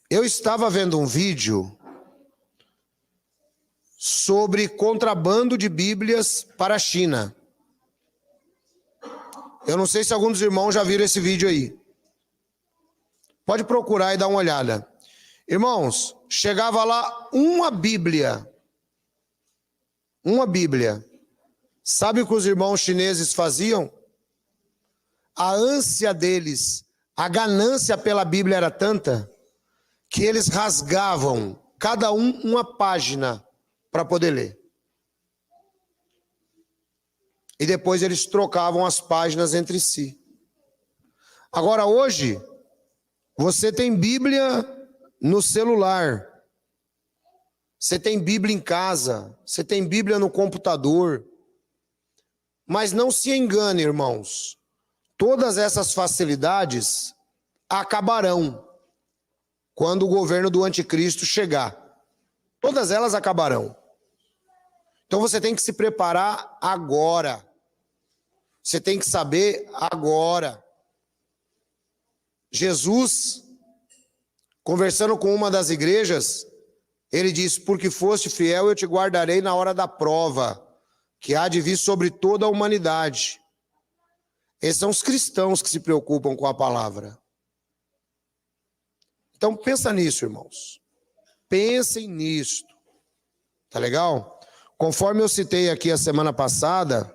Speaker 1: Eu estava vendo um vídeo sobre contrabando de Bíblias para a China. Eu não sei se alguns dos irmãos já viram esse vídeo aí. Pode procurar e dar uma olhada. Irmãos, chegava lá uma Bíblia. Uma Bíblia. Sabe o que os irmãos chineses faziam? A ânsia deles, a ganância pela Bíblia era tanta que eles rasgavam cada um uma página para poder ler. E depois eles trocavam as páginas entre si. Agora hoje, você tem Bíblia no celular. Você tem Bíblia em casa. Você tem Bíblia no computador. Mas não se engane, irmãos. Todas essas facilidades acabarão quando o governo do anticristo chegar. Todas elas acabarão. Então você tem que se preparar agora. Você tem que saber agora. Jesus, conversando com uma das igrejas, ele diz: porque foste fiel, eu te guardarei na hora da prova, que há de vir sobre toda a humanidade. Esses são os cristãos que se preocupam com a palavra. Então pensa nisso, irmãos. Pensem nisto. Tá legal? Conforme eu citei aqui a semana passada,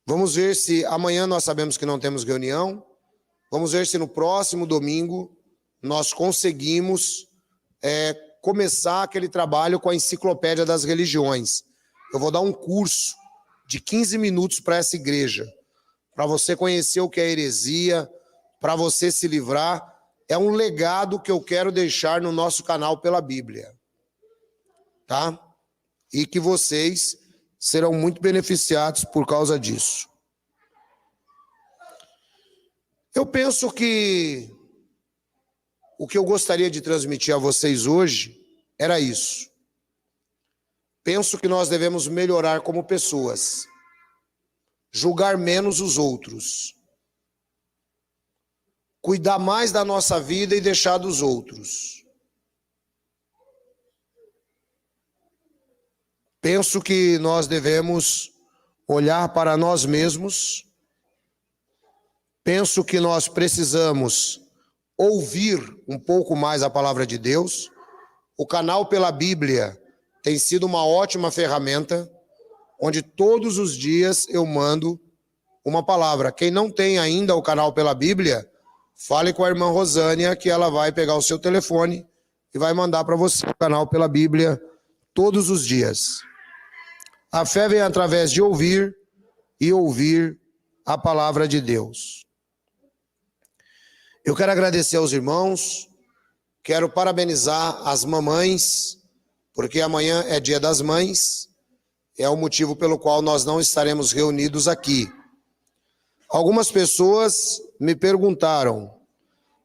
Speaker 1: vamos ver se amanhã nós sabemos que não temos reunião. Vamos ver se no próximo domingo nós conseguimos começar aquele trabalho com a enciclopédia das religiões. Eu vou dar um curso de 15 minutos para essa igreja, para você conhecer o que é heresia, para você se livrar. É um legado que eu quero deixar no nosso canal pela Bíblia. Tá? E que vocês serão muito beneficiados por causa disso. Eu penso que o que eu gostaria de transmitir a vocês hoje era isso. Penso que nós devemos melhorar como pessoas, julgar menos os outros, cuidar mais da nossa vida e deixar dos outros. Penso que nós devemos olhar para nós mesmos. Penso que nós precisamos ouvir um pouco mais a palavra de Deus. O canal pela Bíblia tem sido uma ótima ferramenta, onde todos os dias eu mando uma palavra. Quem não tem ainda o canal pela Bíblia, fale com a irmã Rosânia, que ela vai pegar o seu telefone e vai mandar para você o canal pela Bíblia todos os dias. A fé vem através de ouvir e ouvir a palavra de Deus. Eu quero agradecer aos irmãos, quero parabenizar as mamães, porque amanhã é Dia das Mães, é o motivo pelo qual nós não estaremos reunidos aqui. Algumas pessoas me perguntaram: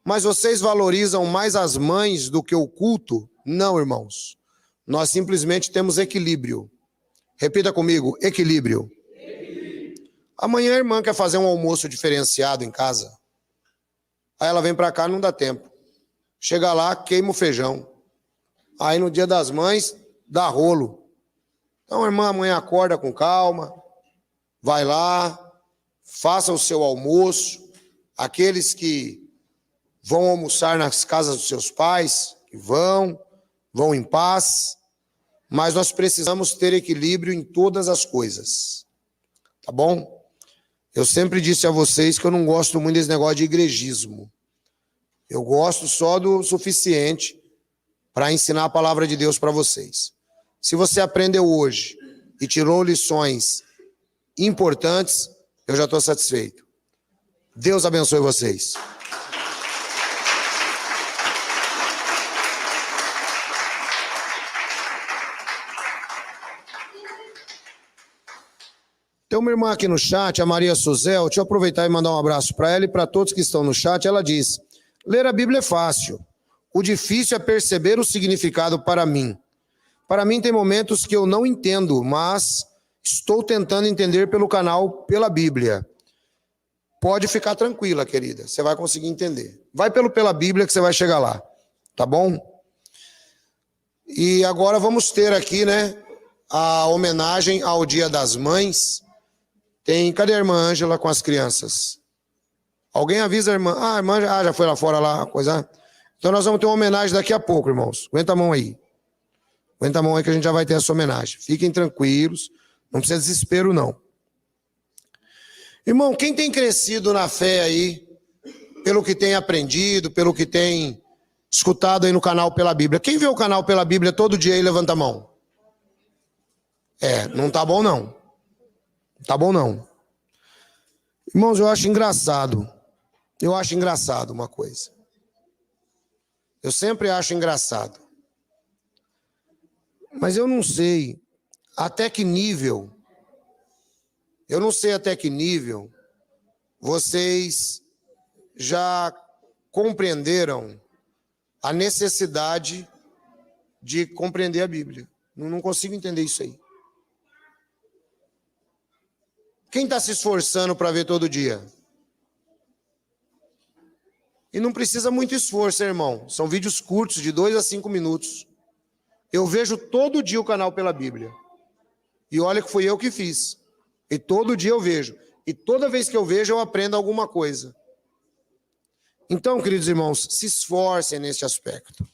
Speaker 1: mas vocês valorizam mais as mães do que o culto? Não, irmãos. Nós simplesmente temos equilíbrio. Repita comigo: equilíbrio. Amanhã a irmã quer fazer um almoço diferenciado em casa. Aí ela vem para cá, não dá tempo. Chega lá, queima o feijão. Aí no Dia das Mães, dá rolo. Então a irmã amanhã acorda com calma, vai lá, faça o seu almoço. Aqueles que vão almoçar nas casas dos seus pais, que vão em paz. Mas nós precisamos ter equilíbrio em todas as coisas. Tá bom? Eu sempre disse a vocês que eu não gosto muito desse negócio de igrejismo. Eu gosto só do suficiente para ensinar a palavra de Deus para vocês. Se você aprendeu hoje e tirou lições importantes, eu já estou satisfeito. Deus abençoe vocês. Tem uma irmã aqui no chat, a Maria Suzel. Deixa eu aproveitar e mandar um abraço para ela e para todos que estão no chat. Ela diz: ler a Bíblia é fácil. O difícil é perceber o significado para mim. Para mim tem momentos que eu não entendo, mas estou tentando entender pelo canal Pela Bíblia. Pode ficar tranquila, querida. Você vai conseguir entender. Vai pela Bíblia que você vai chegar lá. Tá bom? E agora vamos ter aqui, né, a homenagem ao Dia das Mães. Cadê a irmã Ângela com as crianças? Alguém avisa a irmã? A irmã já foi lá fora lá, coisa. Então nós vamos ter uma homenagem daqui a pouco, irmãos. Aguenta a mão aí. Aguenta a mão aí que a gente já vai ter essa homenagem. Fiquem tranquilos. Não precisa de desespero, não. Irmão, quem tem crescido na fé aí, pelo que tem aprendido, pelo que tem escutado aí no canal Pela Bíblia. Quem vê o canal Pela Bíblia todo dia aí, levanta a mão. Não tá bom não. Não tá bom não. Irmãos, eu acho engraçado. Eu acho engraçado uma coisa. Eu sempre acho engraçado. Mas eu não sei até que nível, vocês já compreenderam a necessidade de compreender a Bíblia. Não consigo entender isso aí. Quem está se esforçando para ver todo dia? E não precisa muito esforço, irmão. São vídeos curtos, de 2 a 5 minutos. Eu vejo todo dia o canal Pela Bíblia. E olha que fui eu que fiz. E todo dia eu vejo. E toda vez que eu vejo, eu aprendo alguma coisa. Então, queridos irmãos, se esforcem nesse aspecto.